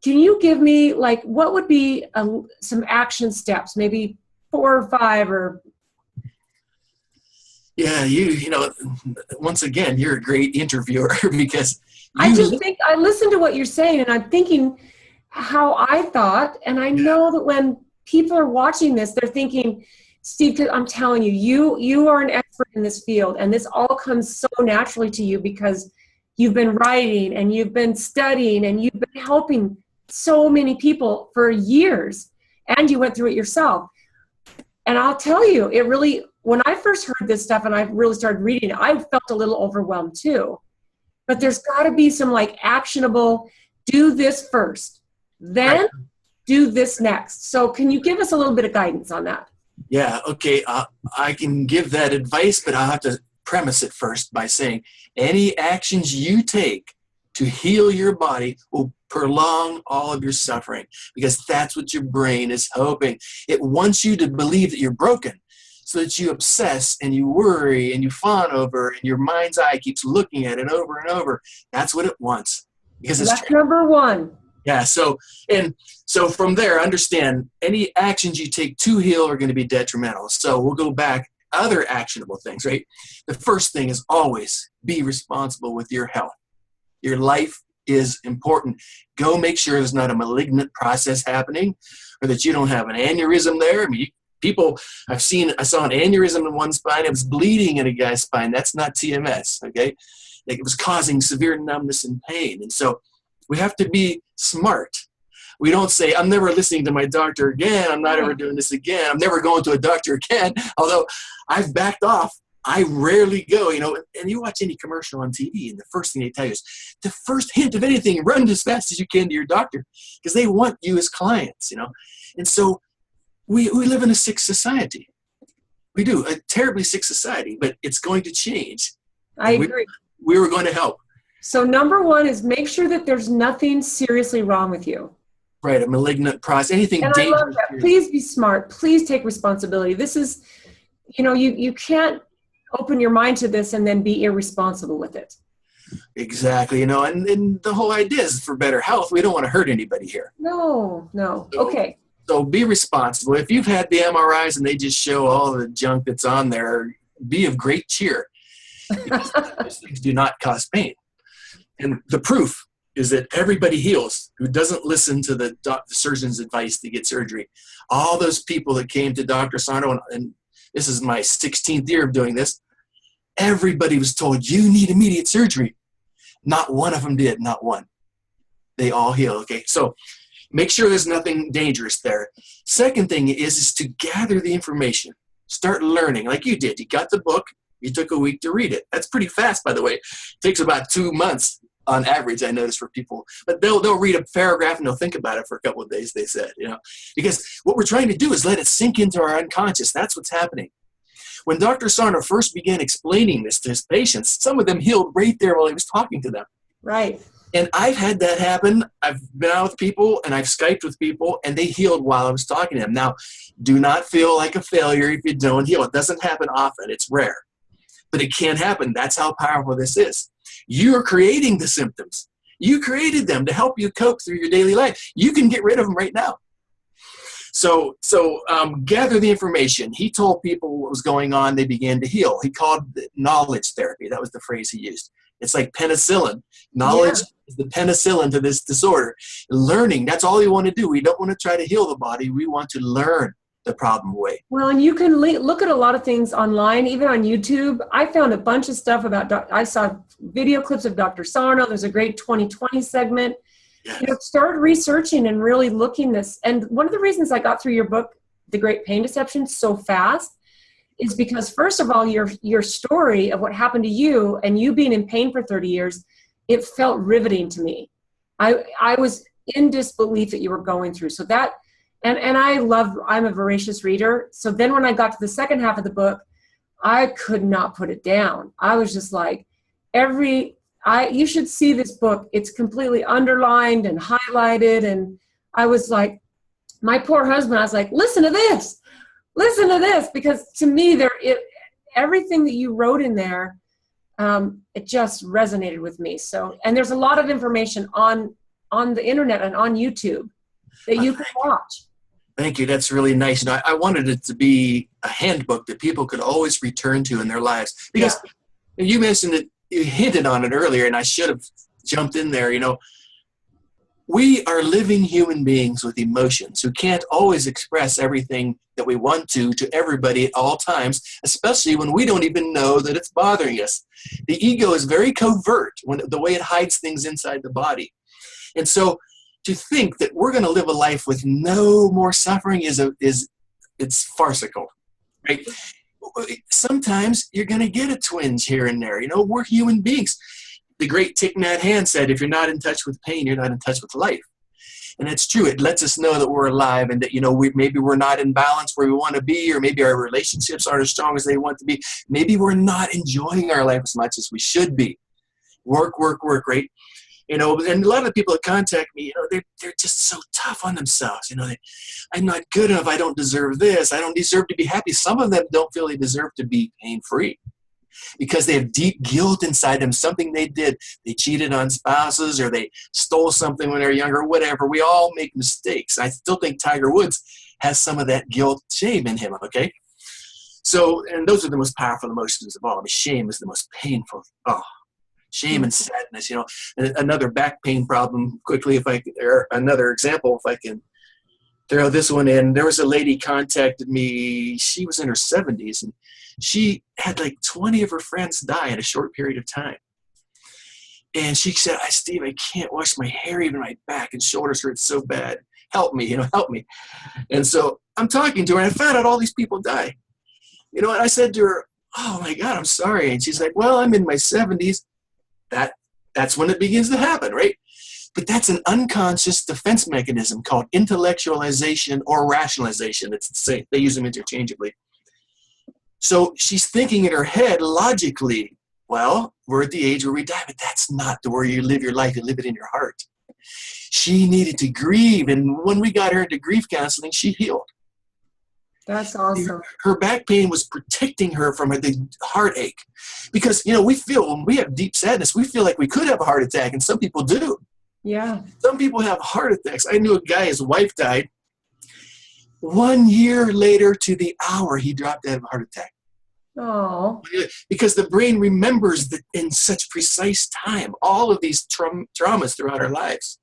can you give me what would be some action steps, maybe 4 or 5 or? Yeah, once again, you're a great interviewer because I listen to what you're saying, and I'm thinking how I thought, and I know that when people are watching this, they're thinking, Steve, I'm telling you, you are an expert in this field, and this all comes so naturally to you because you've been writing and you've been studying and you've been helping so many people for years, and you went through it yourself. And I'll tell you, when I first heard this stuff and I really started reading it, I felt a little overwhelmed too. But there's got to be some actionable, do this first, then do this next. So can you give us a little bit of guidance on that? Yeah, okay. I can give that advice, but I'll have to premise it first by saying any actions you take to heal your body will prolong all of your suffering, because that's what your brain is hoping. It wants you to believe that you're broken, so that you obsess and you worry and you fawn over, and your mind's eye keeps looking at it over and over. That's what it wants. Because that's number one. Yeah, so from there, understand any actions you take to heal are going to be detrimental. So we'll go back, other actionable things, right? The first thing is always be responsible with your health. Your life is important. Go make sure there's not a malignant process happening, or that you don't have an aneurysm there. I mean, I saw an aneurysm in one spine. It was bleeding in a guy's spine. That's not TMS, okay? It was causing severe numbness and pain. And so we have to be smart. We don't say, I'm never listening to my doctor again. I'm not ever doing this again. I'm never going to a doctor again. Although I've backed off. I rarely go, and you watch any commercial on TV, and the first thing they tell you is, the first hint of anything, run as fast as you can to your doctor, because they want you as clients, And so we live in a sick society. We do, a terribly sick society, but it's going to change. I agree. We were going to help. So number one is make sure that there's nothing seriously wrong with you. Right, a malignant process, anything and dangerous. I love that. Please be smart. Please take responsibility. This is, you can't open your mind to this and then be irresponsible with it. Exactly, and the whole idea is for better health. We don't want to hurt anybody here. No. Okay. So be responsible. If you've had the MRIs and they just show all the junk that's on there, be of great cheer. Because those things do not cause pain. And the proof is that everybody heals who doesn't listen to the surgeon's advice to get surgery. All those people that came to Dr. Sarno and this is my 16th year of doing this, everybody was told, you need immediate surgery. Not one of them did, not one. They all healed, okay? So make sure there's nothing dangerous there. Second thing is to gather the information. Start learning like you did. You got the book. You took a week to read it. That's pretty fast, by the way. It takes about 2 months on average, I notice, for people. But they'll read a paragraph and they'll think about it for a couple of days, they said, you know. Because what we're trying to do is let it sink into our unconscious. That's what's happening. When Dr. Sarno first began explaining this to his patients, some of them healed right there while he was talking to them. Right. And I've had that happen. I've been out with people and I've Skyped with people and they healed while I was talking to them. Now, do not feel like a failure if you don't heal. It doesn't happen often. It's rare. But it can happen. That's how powerful this is. You're creating the symptoms. You created them to help you cope through your daily life. You can get rid of them right now. So gather the information. He told people what was going on. They began to heal. He called it knowledge therapy. That was the phrase he used. It's like penicillin. Knowledge is the penicillin to this disorder. Learning, that's all you want to do. We don't want to try to heal the body. We want to learn the problem away. Well, and you can look at a lot of things online, even on YouTube. I found a bunch of stuff about, I saw video clips of Dr. Sarno. There's a great 2020 segment. Yes. You know, start researching and really looking this. And one of the reasons I got through your book, The Great Pain Deception, so fast is because, first of all, your story of what happened to you and you being in pain for 30 years, it felt riveting to me. I was in disbelief that you were going through. So that, and I'm a voracious reader. So then when I got to the second half of the book, I could not put it down. I was just like, you should see this book. It's completely underlined and highlighted. And I was like, my poor husband, I was like, listen to this, because to me, everything that you wrote in there, it just resonated with me. So, and there's a lot of information on the internet and on YouTube that you can watch. Thank you. That's really nice. You know, I wanted it to be a handbook that people could always return to in their lives. Because you mentioned it, you hinted on it earlier, and I should have jumped in there. You know, we are living human beings with emotions who can't always express everything that we want to everybody at all times, especially when we don't even know that it's bothering us. The ego is very covert the way it hides things inside the body. And so to think that we're going to live a life with no more suffering it's farcical, right? Sometimes you're going to get a twinge here and there. You know, we're human beings. The great Thich Nhat Hanh said, if you're not in touch with pain, you're not in touch with life. And that's true. It lets us know that we're alive and that, you know, maybe we're not in balance where we want to be, or maybe our relationships aren't as strong as they want to be. Maybe we're not enjoying our life as much as we should be. Work, right? You know, and a lot of the people that contact me, you know, they're just so tough on themselves. You know, I'm not good enough. I don't deserve this. I don't deserve to be happy. Some of them don't feel they deserve to be pain-free because they have deep guilt inside them, something they did. They cheated on spouses, or they stole something when they were younger, whatever. We all make mistakes. I still think Tiger Woods has some of that guilt, shame in him, okay? So, and those are the most powerful emotions of all. I mean, shame is the most painful. Oh. Shame and sadness, you know. Another back pain problem, quickly, or another example, if I can throw this one in. There was a lady contacted me. She was in her 70s, and she had like 20 of her friends die in a short period of time. And she said, Steve, I can't wash my hair, even my back and shoulders hurt so bad. Help me, you know, help me. And so I'm talking to her, and I found out all these people die. You know, and I said to her, oh my God, I'm sorry. And she's like, well, I'm in my 70s. That's when it begins to happen, right? But that's an unconscious defense mechanism called intellectualization or rationalization. It's the same. They use them interchangeably. So she's thinking in her head logically, well, we're at the age where we die, but that's not where you live your life. You live it in your heart. She needed to grieve, and when we got her into grief counseling, she healed. That's awesome. Her back pain was protecting her from the heartache. Because, you know, when we have deep sadness, we feel like we could have a heart attack, and some people do. Yeah. Some people have heart attacks. I knew a guy, his wife died. 1 year later to the hour, he dropped dead of a heart attack. Oh. Because the brain remembers that in such precise time, all of these traumas throughout our lives.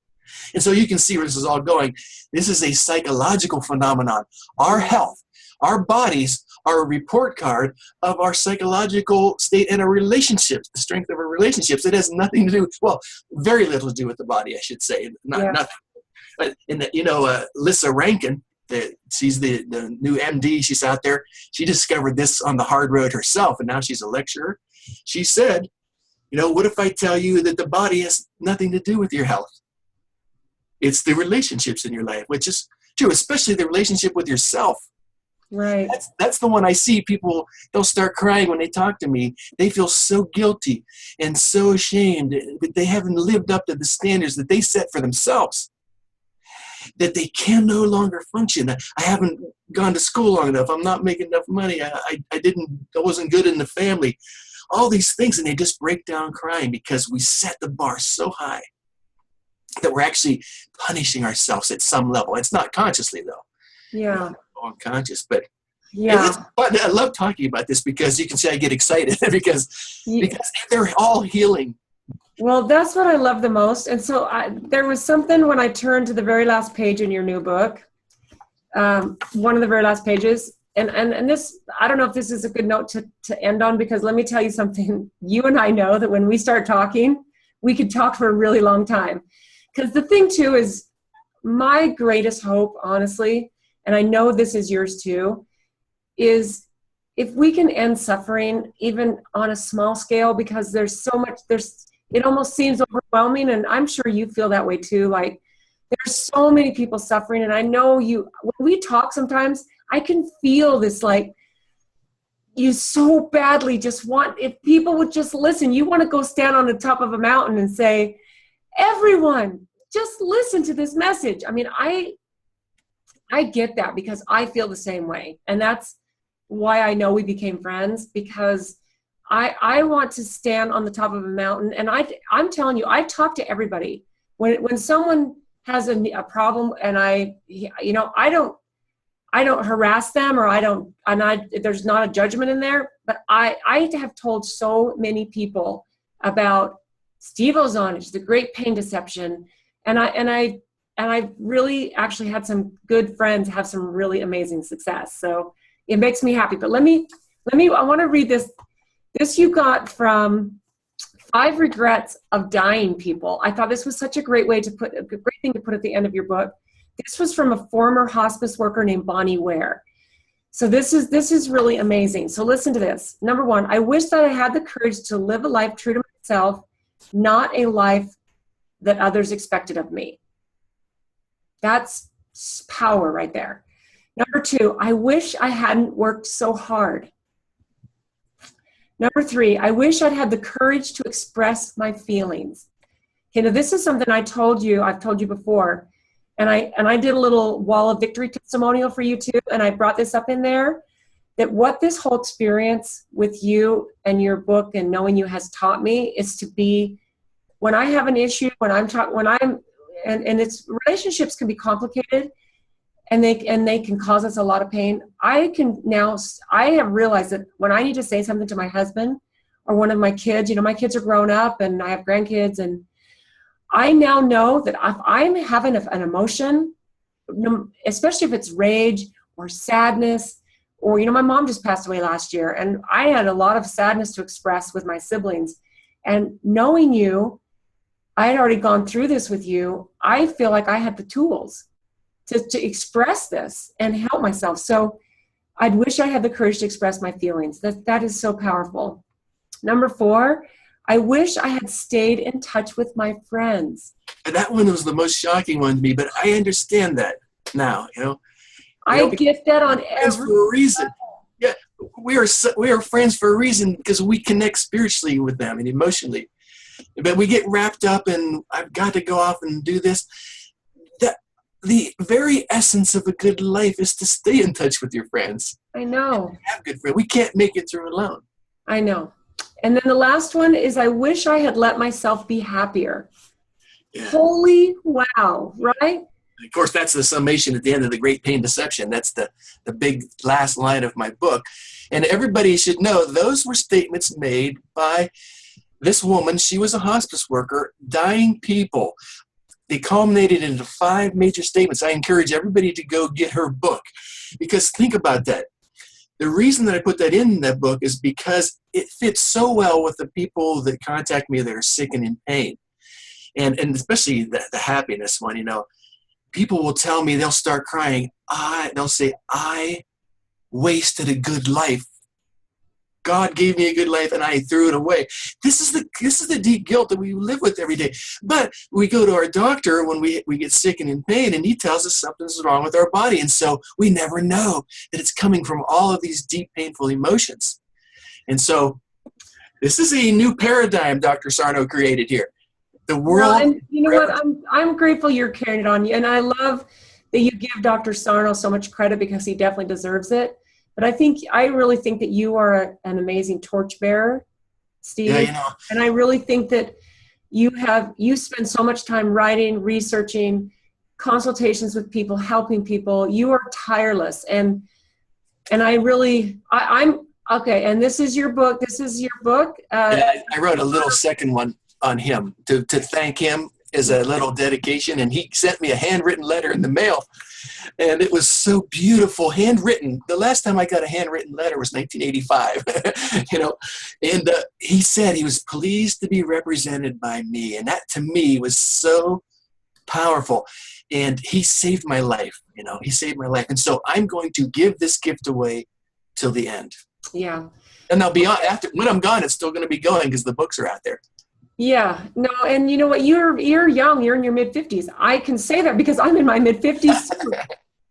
And so you can see where this is all going. This is a psychological phenomenon. Our health, our bodies are a report card of our psychological state and our relationships, the strength of our relationships. It has nothing to do, well, very little to do with the body, I should say. Nothing. But Lissa Rankin, she's the new MD, she's out there. She discovered this on the hard road herself, and now she's a lecturer. She said, what if I tell you that the body has nothing to do with your health? It's the relationships in your life, which is true, especially the relationship with yourself. Right. That's the one I see people, they'll start crying when they talk to me. They feel so guilty and so ashamed that they haven't lived up to the standards that they set for themselves, that they can no longer function. I haven't gone to school long enough. I'm not making enough money. I wasn't good in the family. All these things, and they just break down crying because we set the bar so high that we're actually punishing ourselves at some level. It's not consciously, though. Yeah. Unconscious, but yeah. I love talking about this because you can see I get excited because they're all healing. Well, that's what I love the most. And so there was something when I turned to the very last page in your new book, one of the very last pages, and this, I don't know if this is a good note to end on, because let me tell you something. You and I know that when we start talking, we could talk for a really long time. Because the thing too is, my greatest hope, honestly, and I know this is yours too, is if we can end suffering even on a small scale, because there's so much, it almost seems overwhelming, and I'm sure you feel that way too. Like, there's so many people suffering, and I know when we talk sometimes, I can feel this, like, you so badly just want, if people would just listen, you want to go stand on the top of a mountain and say, everyone, just listen to this message. I mean, I get that, because I feel the same way. And that's why I know we became friends, because I want to stand on the top of a mountain. And I'm telling you, I talk to everybody. When someone has a problem, and I don't harass them, or there's not a judgment in there, but I have told so many people about Steve Ozanich, the great pain deception. And I really actually had some good friends have some really amazing success. So it makes me happy. But I want to read this. This you got from 5 Regrets of Dying People. I thought this was such a great thing to put at the end of your book. This was from a former hospice worker named Bonnie Ware. So this is really amazing. So listen to this. Number 1, I wish that I had the courage to live a life true to myself, not a life that others expected of me. That's power right there. Number 2, I wish I hadn't worked so hard. Number 3, I wish I'd had the courage to express my feelings. Okay, now this is something I've told you before, and I did a little wall of victory testimonial for you too, and I brought this up in there, that what this whole experience with you and your book and knowing you has taught me is to be, when I have an issue, and it's, relationships can be complicated, and they can cause us a lot of pain. I have realized that when I need to say something to my husband or one of my kids, my kids are grown up and I have grandkids, and I now know that if I'm having an emotion, especially if it's rage or sadness, or, my mom just passed away last year, and I had a lot of sadness to express with my siblings, and knowing you, I had already gone through this with you, I feel like I had the tools to express this and help myself. So I'd wish I had the courage to express my feelings. That is so powerful. Number 4, I wish I had stayed in touch with my friends. And that one was the most shocking one to me, but I understand that now, I get that on every for a reason. Yeah, we are friends for a reason, because we connect spiritually with them and emotionally. But we get wrapped up in, I've got to go off and do this. The very essence of a good life is to stay in touch with your friends. I know. Have good friends. We can't make it through alone. I know. And then the last one is, I wish I had let myself be happier. Yeah. Holy wow, right? Of course, that's the summation at the end of The Great Pain Deception. That's the big last line of my book. And everybody should know those were statements made by this woman. She was a hospice worker, dying people. they culminated into 5 major statements. I encourage everybody to go get her book, because think about that. The reason that I put that in that book is because it fits so well with the people that contact me that are sick and in pain. And especially the happiness one, you know, people will tell me, they'll start crying. They'll say, I wasted a good life. God gave me a good life and I threw it away. This is the deep guilt that we live with every day. But we go to our doctor when we get sick and in pain, and he tells us something's wrong with our body. And so we never know that it's coming from all of these deep, painful emotions. And so this is a new paradigm Dr. Sarno created here. The world. Well, and you know what? I'm grateful you're carrying it on you, and I love that you give Dr. Sarno so much credit, because he definitely deserves it. But I really think that you are an amazing torchbearer, Steve. Yeah, you know. And I really think that you spend so much time writing, researching, consultations with people, helping people. You are tireless, and I'm okay. And this is your book. Yeah, I wrote a little second one on him to thank him as a little dedication, and he sent me a handwritten letter in the mail, and it was so beautiful, handwritten. The last time I got a handwritten letter was 1985. You know, and he said he was pleased to be represented by me, and that to me was so powerful. And he saved my life. You know, he saved my life, and so I'm going to give this gift away till the end. Yeah. And I'll be on after when I'm gone. It's still going to be going because the books are out there. Yeah, no, and you know what? You're young. You're in your mid-50s. I can say that because I'm in my mid-50s too.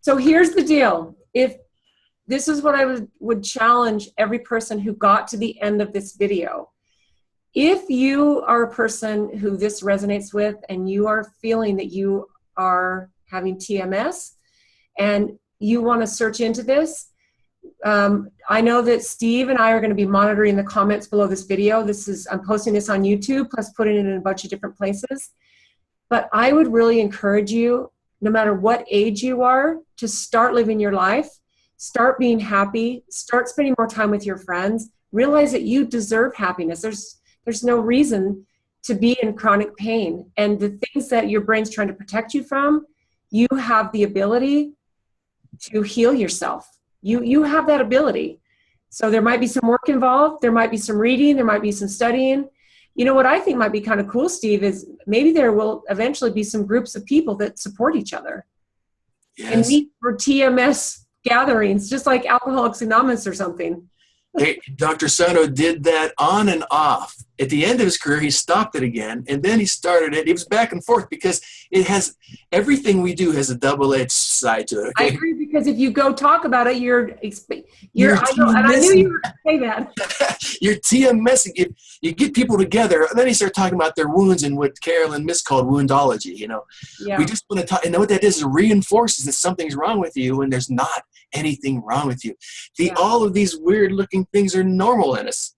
So here's the deal. If this is what I would challenge every person who got to the end of this video. If you are a person who this resonates with, and you are feeling that you are having TMS and you want to search into this, I know that Steve and I are going to be monitoring the comments below this video. I'm posting this on YouTube, plus putting it in a bunch of different places. But I would really encourage you, no matter what age you are, to start living your life, start being happy, start spending more time with your friends, realize that you deserve happiness. There's no reason to be in chronic pain. And the things that your brain's trying to protect you from, you have the ability to heal yourself. You have that ability. So there might be some work involved. There might be some reading. There might be some studying. You know what I think might be kind of cool, Steve, is maybe there will eventually be some groups of people that support each other. Yes. And meet for TMS gatherings, just like Alcoholics Anonymous or something. Dr. Sarno did that on and off. At the end of his career, he stopped it again, and then he started it. He was back and forth because everything we do has a double-edged side to it. Okay? I agree, because if you go talk about it, I knew you were going to say that. You're TMSing. You get people together, and then you start talking about their wounds and what Carolyn Miss called woundology. You know, yeah. We just want to talk, and what that is, it reinforces that something's wrong with you when there's not anything wrong with you. All of these weird-looking things are normal in us.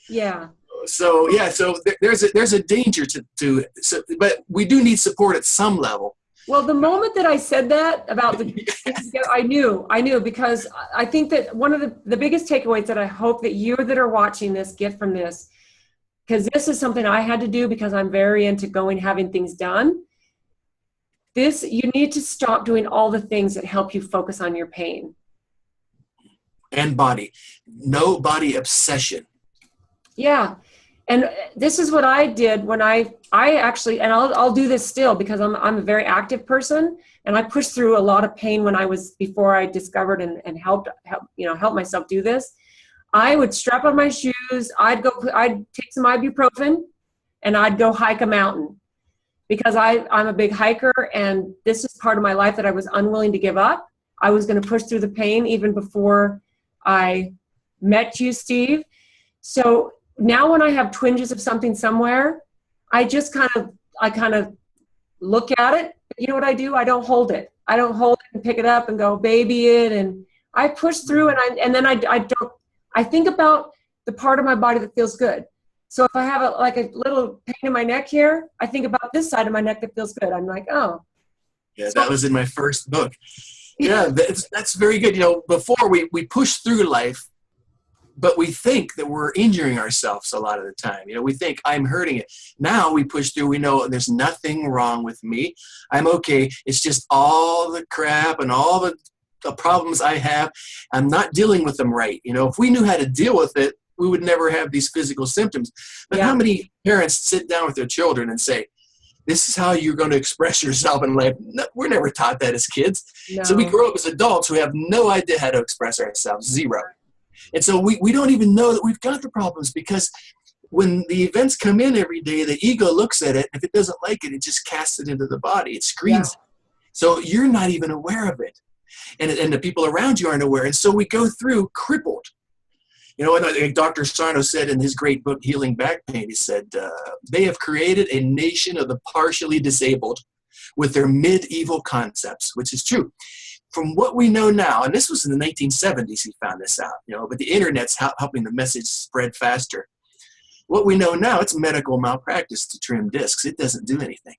Yeah. So there's a danger but we do need support at some level. Well, the moment that I said that about I knew, because I think that one of the biggest takeaways that I hope that you that are watching this get from this, because this is something I had to do because I'm very into having things done. You need to stop doing all the things that help you focus on your pain. And body. No body obsession. Yeah. And this is what I did when I actually, and I'll do this still because I'm a very active person, and I pushed through a lot of pain before I discovered and helped myself do this. I would strap on my shoes, I'd take some ibuprofen, and I'd go hike a mountain because I'm a big hiker, and this is part of my life that I was unwilling to give up. I was going to push through the pain even before I met you, Steve. So now when I have twinges of something somewhere, I just kind of look at it. You know what I do? I don't hold it. I don't hold it and pick it up and go baby it. And I push through, and then I think about the part of my body that feels good. So if I have a little pain in my neck here, I think about this side of my neck that feels good. I'm like, oh. Yeah, that was in my first book. Yeah, that's very good. You know, before we push through life, but we think that we're injuring ourselves a lot of the time. We think I'm hurting it. Now we push through. We know there's nothing wrong with me. I'm okay. It's just all the crap and all the problems I have. I'm not dealing with them right. If we knew how to deal with it, we would never have these physical symptoms. But how many parents sit down with their children and say, this is how you're going to express yourself in life? No, we're never taught that as kids. No. So we grow up as adults who have no idea how to express ourselves, zero. And so we don't even know that we've got the problems, because when the events come in every day, the ego looks at it. If it doesn't like it, it just casts it into the body. It screens it. So you're not even aware of it. And the people around you aren't aware. And so we go through crippled. And Dr. Sarno said in his great book, Healing Back Pain, he said, they have created a nation of the partially disabled with their medieval concepts, which is true. From what we know now, and this was in the 1970s he found this out, but the internet's helping the message spread faster. What we know now, it's medical malpractice to trim discs. It doesn't do anything.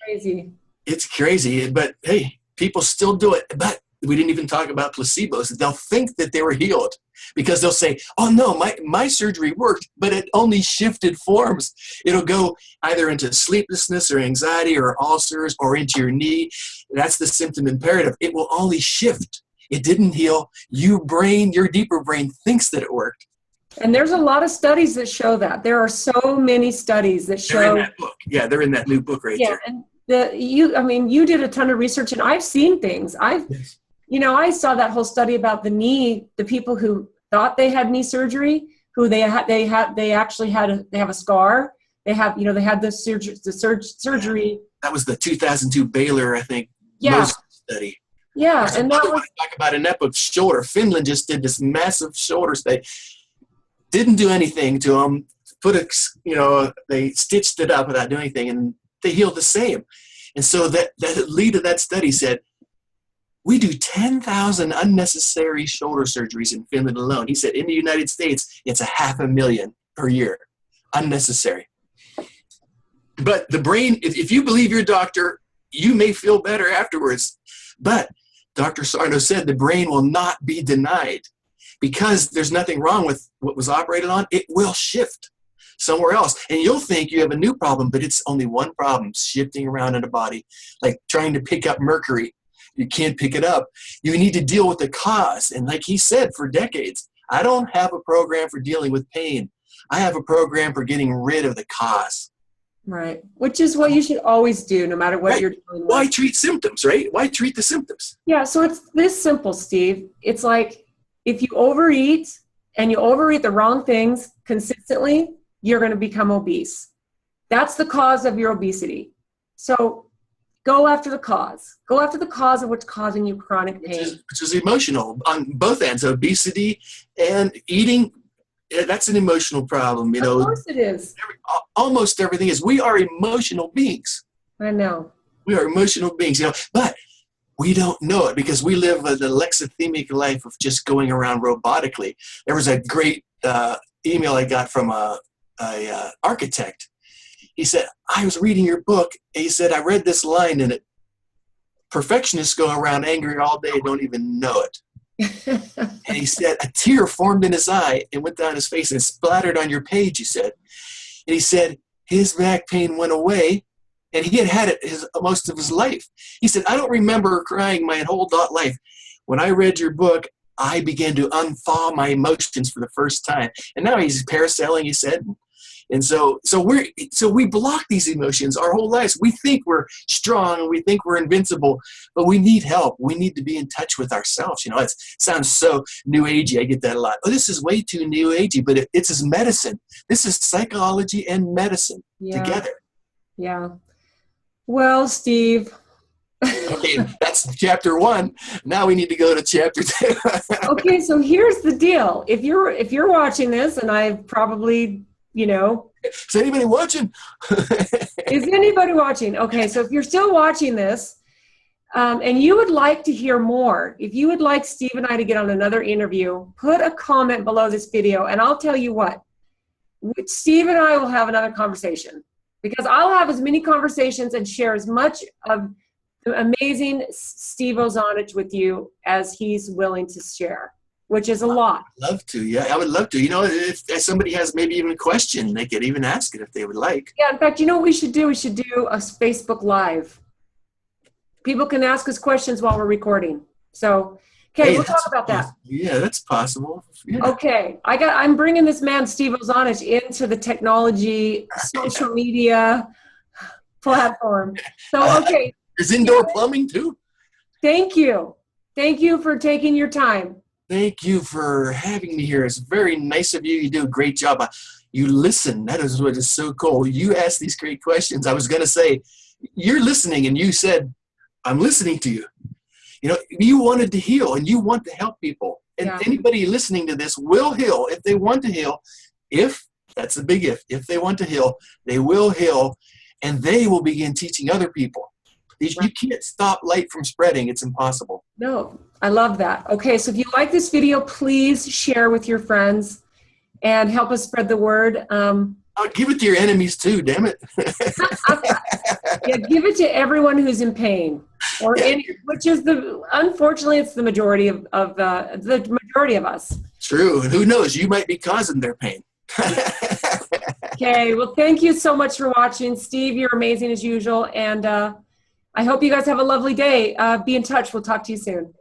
Crazy. It's crazy, but hey, people still do it. But we didn't even talk about placebos. They'll think that they were healed because they'll say, oh no, my surgery worked, but it only shifted forms. It'll go either into sleeplessness or anxiety or ulcers or into your knee. That's the symptom imperative. It will only shift. It didn't heal. Your deeper brain thinks that it worked. And there's a lot of studies that show that. There are so many studies that show. They're in that book. Yeah, they're in that new book right there. And you did a ton of research, and I've seen things. Yes. I saw that whole study about the knee, the people who thought they had knee surgery, who they have a scar. They had the surgery. That was the 2002 Baylor, I think, study. Yeah, and that was talk about an epic shoulder. Finland just did this massive shoulder study. Didn't do anything to them. They stitched it up without doing anything, and they healed the same. And so that lead of that study said, we do 10,000 unnecessary shoulder surgeries in Finland alone. He said in the United States, it's 500,000 per year, unnecessary. But the brain, if you believe your doctor, you may feel better afterwards. But Dr. Sarno said the brain will not be denied because there's nothing wrong with what was operated on. It will shift somewhere else. And you'll think you have a new problem, but it's only one problem shifting around in the body, like trying to pick up mercury. You can't pick it up. You need to deal with the cause. And like he said, for decades, I don't have a program for dealing with pain. I have a program for getting rid of the cause. Right. Which is what you should always do, no matter what you're dealing with. Why treat symptoms, right? Why treat the symptoms? Yeah. So it's this simple, Steve. It's like if you overeat and you overeat the wrong things consistently, you're going to become obese. That's the cause of your obesity. So go after the cause. Go after the cause of what's causing you chronic pain. Which is emotional on both ends, obesity and eating. That's an emotional problem, Of course it is. Almost everything is. We are emotional beings. I know. We are emotional beings, but we don't know it because we live the lexithemic life of just going around robotically. There was a great email I got from a architect. He said, I was reading your book, and he said, I read this line in it. Perfectionists go around angry all day, don't even know it. And he said, a tear formed in his eye and went down his face and splattered on your page, he said. And he said, his back pain went away, and he had it most of his life. He said, I don't remember crying my whole life. When I read your book, I began to unthaw my emotions for the first time. And now he's parasailing, he said. And so we block these emotions our whole lives. We think we're strong. We think we're invincible, but we need help. We need to be in touch with ourselves. It sounds so new agey. I get that a lot. Oh, this is way too new agey, but it's as medicine. This is psychology and medicine together. Yeah. Well, Steve. Okay, that's chapter 1. Now we need to go to chapter 2. Okay, so here's the deal. If you're watching this, and I've probably is anybody watching? Is anybody watching? Okay, so if you're still watching this and you would like to hear more, if you would like Steve and I to get on another interview, put a comment below this video, and I'll tell you what, Steve and I will have another conversation, because I'll have as many conversations and share as much of the amazing Steve Ozanich with you as he's willing to share. which is a lot. Love to. Yeah, I would love to. You know, if somebody has maybe even a question, they could even ask it if they would like. Yeah, in fact, you know what we should do? We should do a Facebook Live. People can ask us questions while we're recording. So, okay, Hey, we'll talk about that. Yeah, that's possible. Yeah. Okay, I'm bringing this man, Steve Ozanich, into the technology, social media platform. So, okay. There's indoor plumbing too. Thank you. Thank you for taking your time. Thank you for having me here. It's very nice of you. You do a great job. You listen. That is what is so cool. You ask these great questions. I was going to say, you're listening, and you said, I'm listening to you. You know, you wanted to heal, and you want to help people. And anybody listening to this will heal if they want to heal. If, that's a big if they want to heal, they will heal, and they will begin teaching other people. You can't stop light from spreading. It's impossible. No, I love that. Okay, so if you like this video, please share with your friends and help us spread the word. I'll give it to your enemies too, damn it. Yeah, give it to everyone who's in pain, which is unfortunately, it's the majority of the majority of us. True, and who knows? You might be causing their pain. Okay, well, thank you so much for watching, Steve. You're amazing as usual, and I hope you guys have a lovely day. Be in touch. We'll talk to you soon.